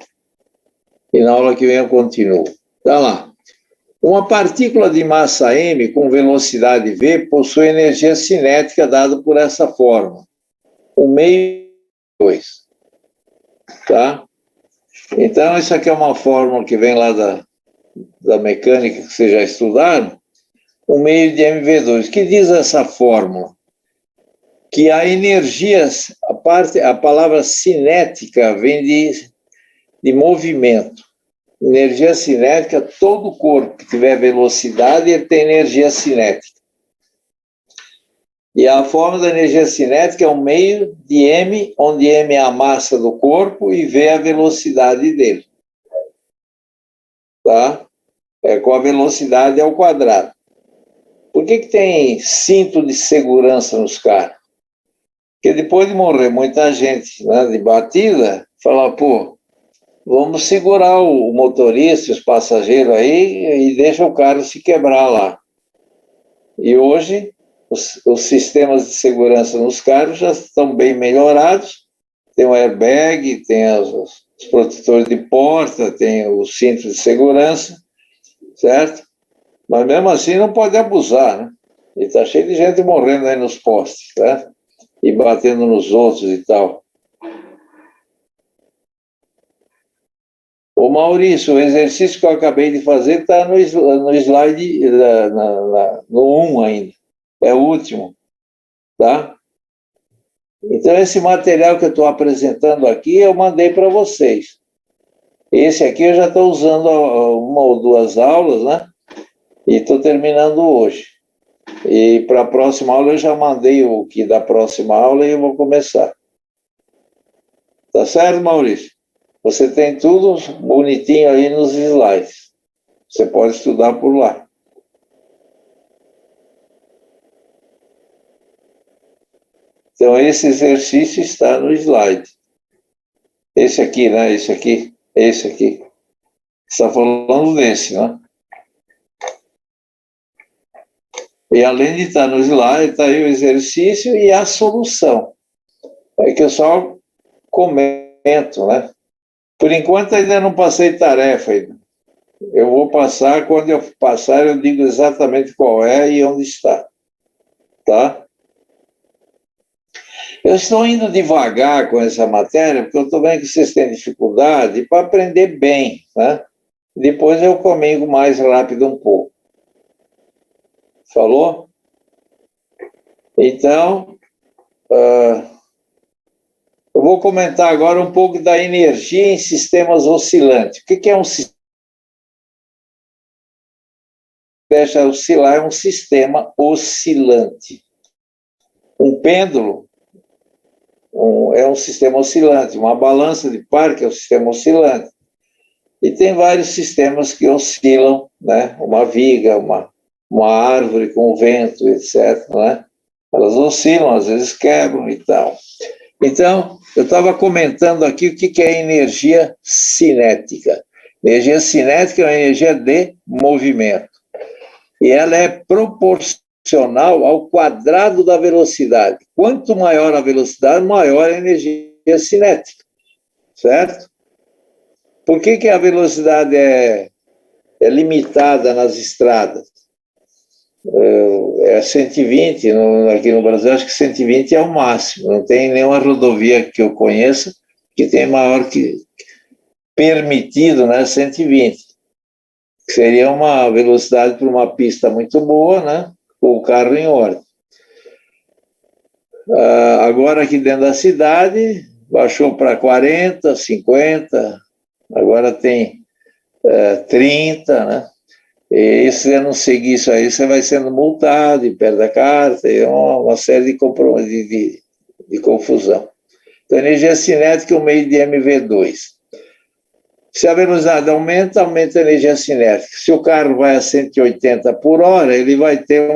E na aula que vem eu continuo. Tá lá. Uma partícula de massa m com velocidade v possui energia cinética dada por essa fórmula. 1/2. Tá? Então, isso aqui é uma fórmula que vem lá da mecânica que vocês já estudaram. 1/2 de mv2. O que diz essa fórmula? Que a energia, a palavra cinética vem de movimento. Energia cinética, todo corpo que tiver velocidade, ele tem energia cinética. E a fórmula da energia cinética é 1/2 de m, onde m é a massa do corpo e v é a velocidade dele. Tá? É com a velocidade ao quadrado. Por que tem cinto de segurança nos carros? Porque depois de morrer muita gente, né, de batida, fala, pô, vamos segurar o motorista, os passageiros aí e deixa o carro se quebrar lá. E hoje, os sistemas de segurança nos carros já estão bem melhorados. Tem o airbag, tem os protetores de porta, tem o cinto de segurança, certo? Mas mesmo assim não pode abusar, né? E está cheio de gente morrendo aí nos postes, né? E batendo nos outros e tal. Ô Maurício, o exercício que eu acabei de fazer está no slide, no 1 ainda. É o último, tá? Então, esse material que eu estou apresentando aqui, eu mandei para vocês. Esse aqui eu já estou usando uma ou duas aulas, né? E estou terminando hoje. E para a próxima aula eu já mandei o que da próxima aula e eu vou começar. Tá certo, Maurício? Você tem tudo bonitinho aí nos slides. Você pode estudar por lá. Então, esse exercício está no slide. Esse aqui, né? Esse aqui. Esse aqui. Você está falando desse, né? E além de estar no slide, está aí o exercício e a solução. É que eu só comento, né? Por enquanto ainda não passei tarefa ainda. Eu vou passar, quando eu passar eu digo exatamente qual é e onde está. Tá? Eu estou indo devagar com essa matéria, porque eu estou vendo que vocês têm dificuldade para aprender bem, né? Depois eu comigo mais rápido um pouco. Falou? Então, eu vou comentar agora um pouco da energia em sistemas oscilantes. O que é um sistema? Deixa oscilar, é um sistema oscilante. Um pêndulo é um sistema oscilante, uma balança de par que é um sistema oscilante. E tem vários sistemas que oscilam, né? Uma viga, uma árvore com vento, etc. Né? Elas oscilam, às vezes quebram e tal. Então, eu estava comentando aqui o que é energia cinética. Energia cinética é uma energia de movimento. E ela é proporcional ao quadrado da velocidade. Quanto maior a velocidade, maior a energia cinética. Certo? Por que a velocidade é limitada nas estradas? É 120, aqui no Brasil, acho que 120 é o máximo. Não tem nenhuma rodovia que eu conheça que tenha maior que permitido, né, 120. Seria uma velocidade para uma pista muito boa, né, com o carro em ordem. Agora aqui dentro da cidade, baixou para 40, 50, agora tem 30, né? E se você não seguir isso aí, você vai sendo multado e perde a carta, e uma série de confusão. Então, energia cinética é um meio de MV2. Se a velocidade aumenta, aumenta a energia cinética. Se o carro vai a 180 por hora, ele vai ter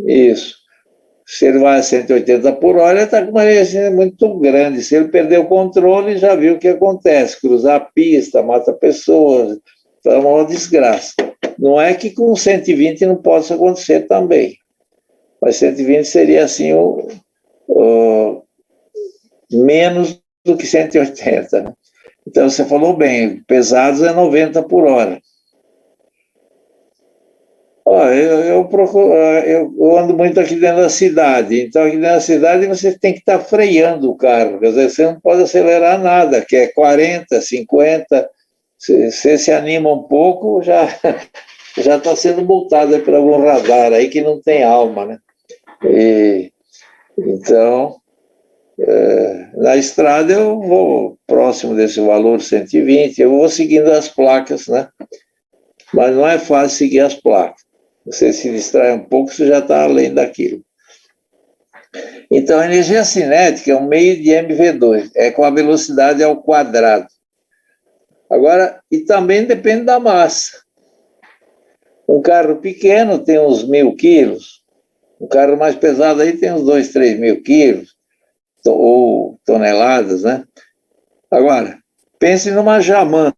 isso. Se ele vai a 180 por hora, ele está com uma energia muito grande. Se ele perder o controle, já viu o que acontece. Cruzar a pista, mata pessoas, é uma desgraça. Não é que com 120 não possa acontecer também. Mas 120 seria assim menos do que 180. Né? Então você falou bem, pesados é 90 por hora. Eu ando muito aqui dentro da cidade, então aqui dentro da cidade você tem que estar freando o carro, quer dizer, você não pode acelerar nada, que é 40, 50, você se anima um pouco, já está sendo multado por algum radar aí que não tem alma, né? Então, na estrada eu vou próximo desse valor 120, eu vou seguindo as placas, né? Mas não é fácil seguir as placas. Você se distrai um pouco, você já está além daquilo. Então, a energia cinética é um meio de MV2, é com a velocidade ao quadrado. Agora, e também depende da massa. Um carro pequeno tem uns 1.000 quilos, um carro mais pesado aí tem uns 2, 3 mil quilos, ou toneladas, né? Agora, pense numa jamanta.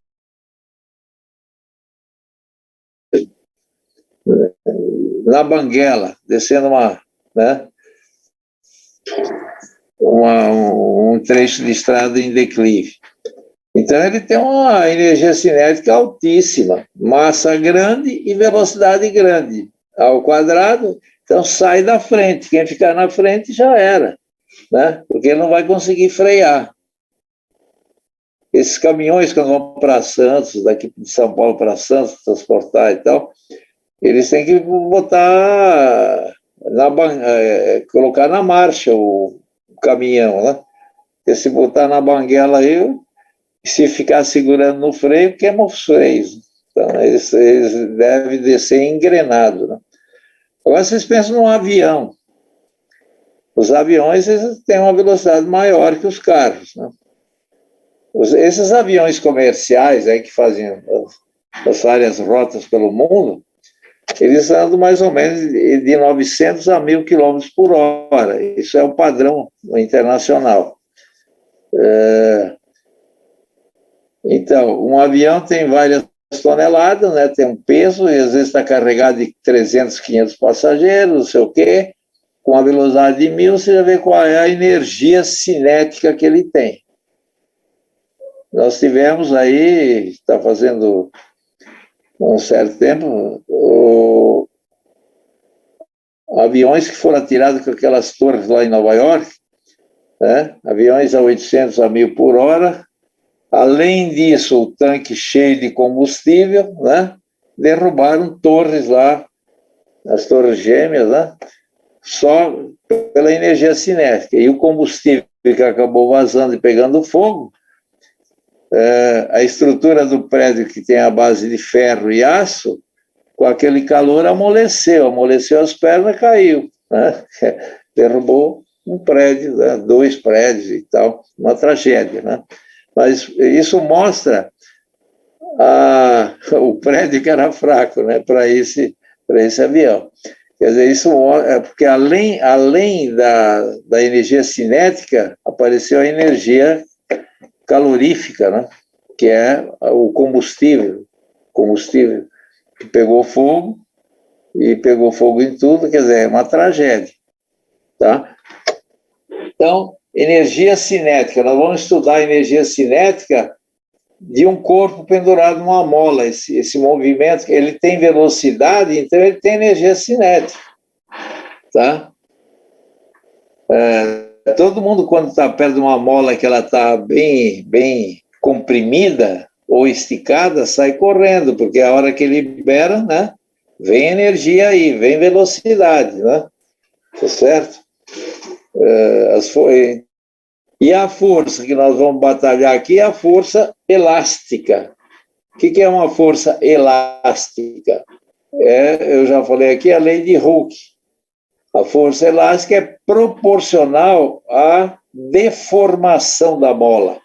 Na Banguela, descendo um trecho de estrada em declive. Então ele tem uma energia cinética altíssima, massa grande e velocidade grande ao quadrado, então sai da frente, quem ficar na frente já era, né? Porque ele não vai conseguir frear. Esses caminhões que vão para Santos, daqui de São Paulo para Santos, transportar e tal, eles têm que botar, colocar na marcha o caminhão, né? Porque se botar na banguela aí, se ficar segurando no freio, queima os freios. Então, eles devem descer engrenado, né? Agora, vocês pensam num avião. Os aviões eles têm uma velocidade maior que os carros, né? Esses aviões comerciais aí que fazem as várias rotas pelo mundo, eles andam mais ou menos de 900 a 1.000 quilômetros por hora. Isso é o padrão internacional. Então, um avião tem várias toneladas, né? Tem um peso, e às vezes está carregado de 300, 500 passageiros, não sei o quê. Com a velocidade de 1.000, você já vê qual é a energia cinética que ele tem. Nós tivemos aí, está fazendo um certo tempo, aviões que foram atirados com aquelas torres lá em Nova York, né? Aviões a 800 a 1.000 por hora. Além disso, o tanque cheio de combustível, né? Derrubaram torres lá, as torres gêmeas, né? Só pela energia cinética. E o combustível que acabou vazando e pegando fogo, a estrutura do prédio que tem a base de ferro e aço, com aquele calor amoleceu as pernas, caiu, né? Derrubou um prédio, né? 2 prédios e tal, uma tragédia, né? Mas isso mostra o prédio que era fraco, né, para esse avião. Quer dizer, isso é porque além da energia cinética, apareceu a energia calorífica, né? que é o combustível que pegou fogo, e pegou fogo em tudo, quer dizer, é uma tragédia, tá? Então, energia cinética, nós vamos estudar a energia cinética de um corpo pendurado numa mola. Esse movimento, ele tem velocidade, então ele tem energia cinética, tá? Todo mundo, quando está perto de uma mola que ela está bem comprimida ou esticada, sai correndo, porque a hora que libera, né, vem energia aí, vem velocidade, né? Tá certo? E a força que nós vamos batalhar aqui é a força elástica. O que é uma força elástica? Eu já falei aqui, a lei de Hooke. A força elástica é proporcional à deformação da mola.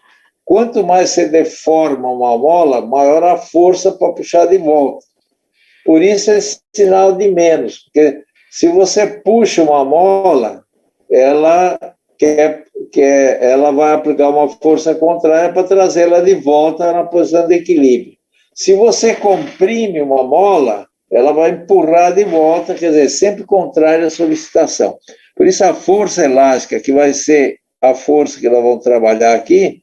Quanto mais você deforma uma mola, maior a força para puxar de volta. Por isso é sinal de menos, porque se você puxa uma mola, ela vai aplicar uma força contrária para trazê-la de volta na posição de equilíbrio. Se você comprime uma mola, ela vai empurrar de volta, quer dizer, sempre contrária à solicitação. Por isso a força elástica, que vai ser a força que nós vamos trabalhar aqui,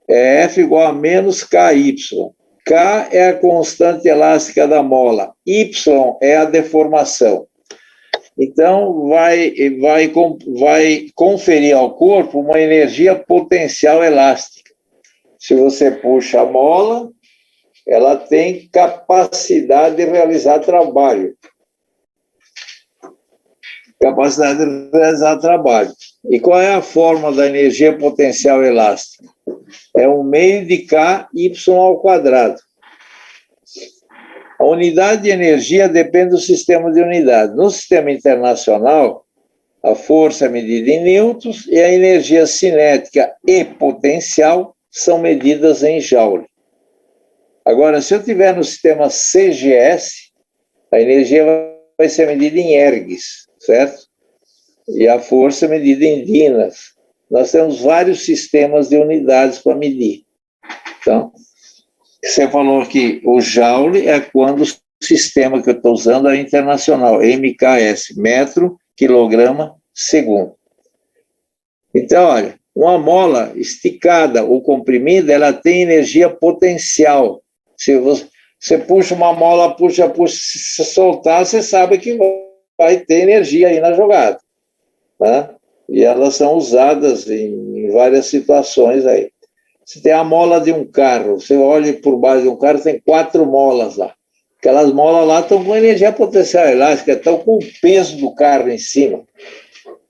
é F igual a menos KY. K é a constante elástica da mola, Y é a deformação. Então, vai conferir ao corpo uma energia potencial elástica. Se você puxa a mola, ela tem capacidade de realizar trabalho. Capacidade de realizar trabalho. E qual é a forma da energia potencial elástica? É 1 meio de KY ao quadrado. A unidade de energia depende do sistema de unidade. No sistema internacional, a força é medida em newtons e a energia cinética e potencial são medidas em joule. Agora, se eu tiver no sistema CGS, a energia vai ser medida em ergs, certo? E a força é medida em dinas. Nós temos vários sistemas de unidades para medir. Então, você falou que o joule é quando o sistema que eu estou usando é internacional, MKS, metro, quilograma, segundo. Então, olha, uma mola esticada ou comprimida, ela tem energia potencial. Se você puxa uma mola, puxa, se soltar, você sabe que vai ter energia aí na jogada, né? E elas são usadas em várias situações aí. Se tem a mola de um carro, você olha por baixo de um carro, tem 4 molas lá. Aquelas molas lá estão com energia potencial elástica, estão com o peso do carro em cima.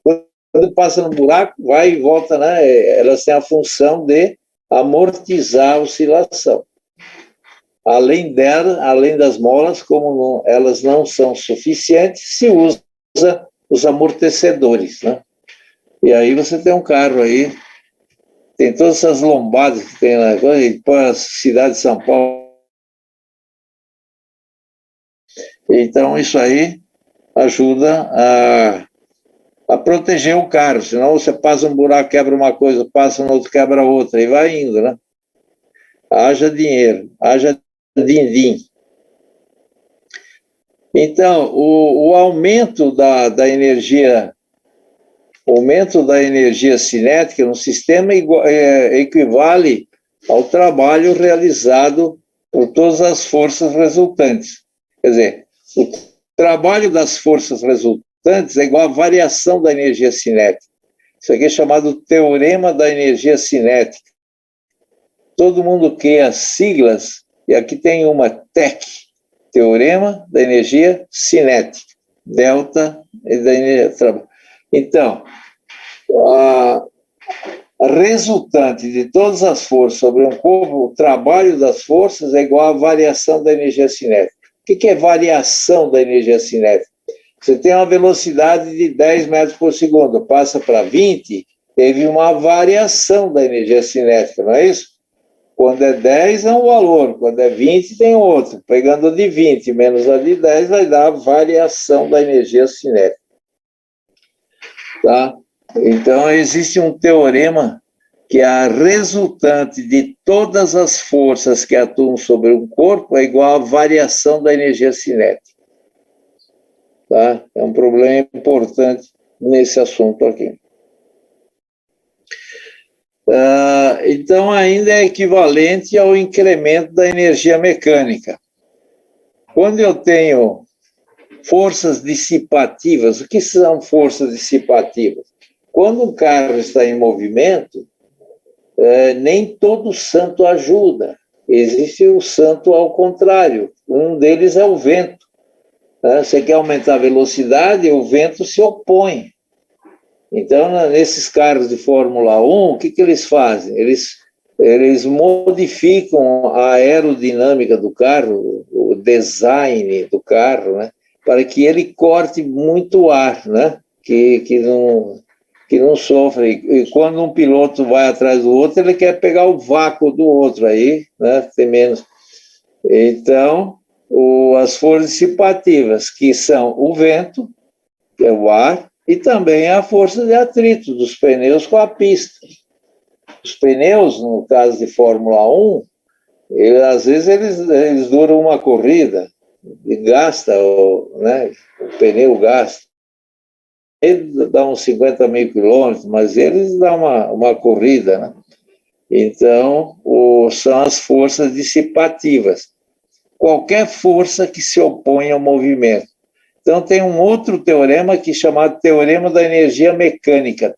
Quando passa no buraco, vai e volta, né? Elas têm a função de amortizar a oscilação. Além das molas, como elas não são suficientes, se usa os amortecedores, né? E aí você tem um carro aí, tem todas essas lombadas que tem na coisa, e põe a cidade de São Paulo. Então, isso aí ajuda a proteger o carro, senão você passa um buraco, quebra uma coisa, passa no outro, quebra outra, e vai indo, né? Haja dinheiro, haja din-din. Então, o aumento da energia, cinética no sistema equivale ao trabalho realizado por todas as forças resultantes. Quer dizer, o trabalho das forças resultantes é igual à variação da energia cinética. Isso aqui é chamado teorema da energia cinética. Todo mundo cria siglas, e aqui tem uma TEC, teorema da energia cinética, delta da energia. Então, a resultante de todas as forças sobre um corpo, o trabalho das forças é igual à variação da energia cinética. O que é variação da energia cinética? Você tem uma velocidade de 10 metros por segundo, passa para 20, teve uma variação da energia cinética, não é isso? Quando é 10 é um valor, quando é 20 tem outro. Pegando a de 20 menos a de 10 vai dar a variação da energia cinética. Tá? Então, existe um teorema que a resultante de todas as forças que atuam sobre um corpo é igual à variação da energia cinética. Tá? É um problema importante nesse assunto aqui. Então, ainda é equivalente ao incremento da energia mecânica. Quando eu tenho forças dissipativas, o que são forças dissipativas? Quando um carro está em movimento, nem todo santo ajuda. Existe o santo ao contrário. Um deles é o vento. Você quer aumentar a velocidade, o vento se opõe. Então, nesses carros de Fórmula 1, o que eles fazem? Eles modificam a aerodinâmica do carro, o design do carro, né, para que ele corte muito ar, né, que não sofre. E quando um piloto vai atrás do outro, ele quer pegar o vácuo do outro aí, né, tem menos. Então, as forças dissipativas, que são o vento, que é o ar, e também a força de atrito dos pneus com a pista. Os pneus, no caso de Fórmula 1, às vezes eles duram uma corrida e gasta, né, o pneu gasta. Ele dá uns 50 mil quilômetros, mas eles dão uma corrida, né? Então, são as forças dissipativas. Qualquer força que se opõe ao movimento. Então, tem um outro teorema que é chamado Teorema da Energia Mecânica.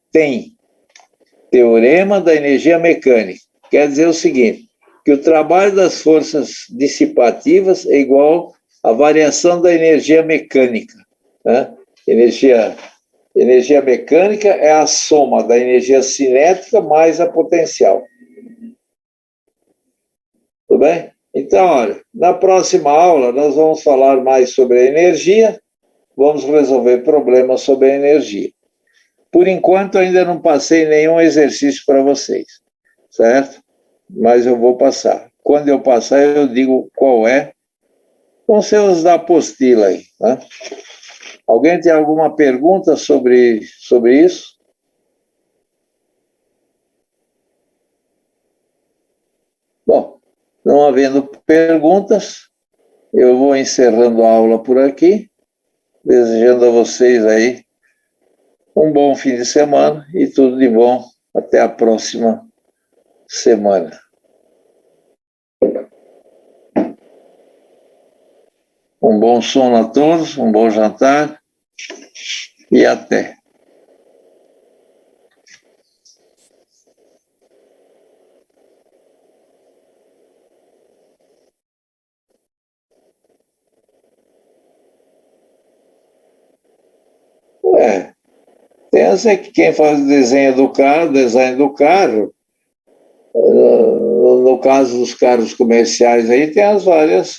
Teorema da Energia Mecânica. Quer dizer o seguinte, que o trabalho das forças dissipativas é igual à variação da energia mecânica. Né? Energia mecânica é a soma da energia cinética mais a potencial. Tudo bem? Então, olha, na próxima aula nós vamos falar mais sobre a energia. Vamos resolver problemas sobre a energia. Por enquanto, ainda não passei nenhum exercício para vocês, certo? Mas eu vou passar. Quando eu passar, eu digo qual é. Vão ser os da apostila aí. Né? Alguém tem alguma pergunta sobre isso? Bom, não havendo perguntas, eu vou encerrando a aula por aqui, desejando a vocês aí um bom fim de semana e tudo de bom. Até a próxima semana. Um bom sono a todos, um bom jantar e até. Pensa que quem faz o desenho do carro, design do carro, no caso dos carros comerciais aí, tem as várias,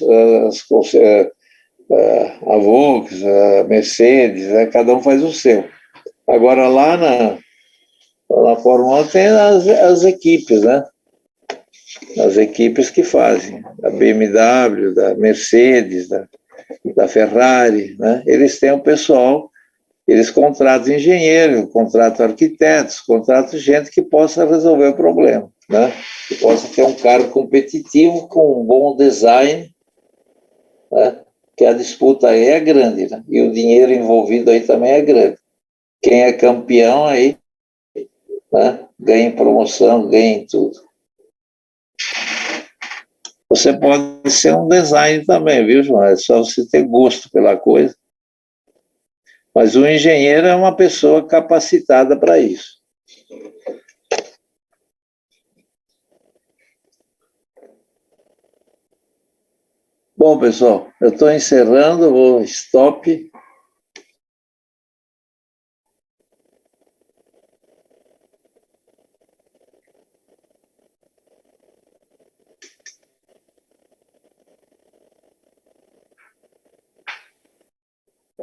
a Volks, a Mercedes, né? Cada um faz o seu. Agora lá na Fórmula 1 tem as equipes, né? As equipes que fazem, a BMW, da Mercedes, da Ferrari, né? Eles têm o pessoal, eles contratam engenheiro, contratam arquitetos, contratam gente que possa resolver o problema, né? Que possa ter um carro competitivo com um bom design, né? Que a disputa aí é grande, né? E o dinheiro envolvido aí também é grande. Quem é campeão aí, né? Ganha em promoção, ganha em tudo. Você pode ser um design também, viu, João? É só você ter gosto pela coisa. Mas o engenheiro é uma pessoa capacitada para isso. Bom, pessoal, eu estou encerrando, vou stop.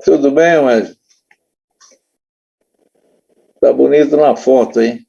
Tudo bem, mas tá bonito na foto, hein?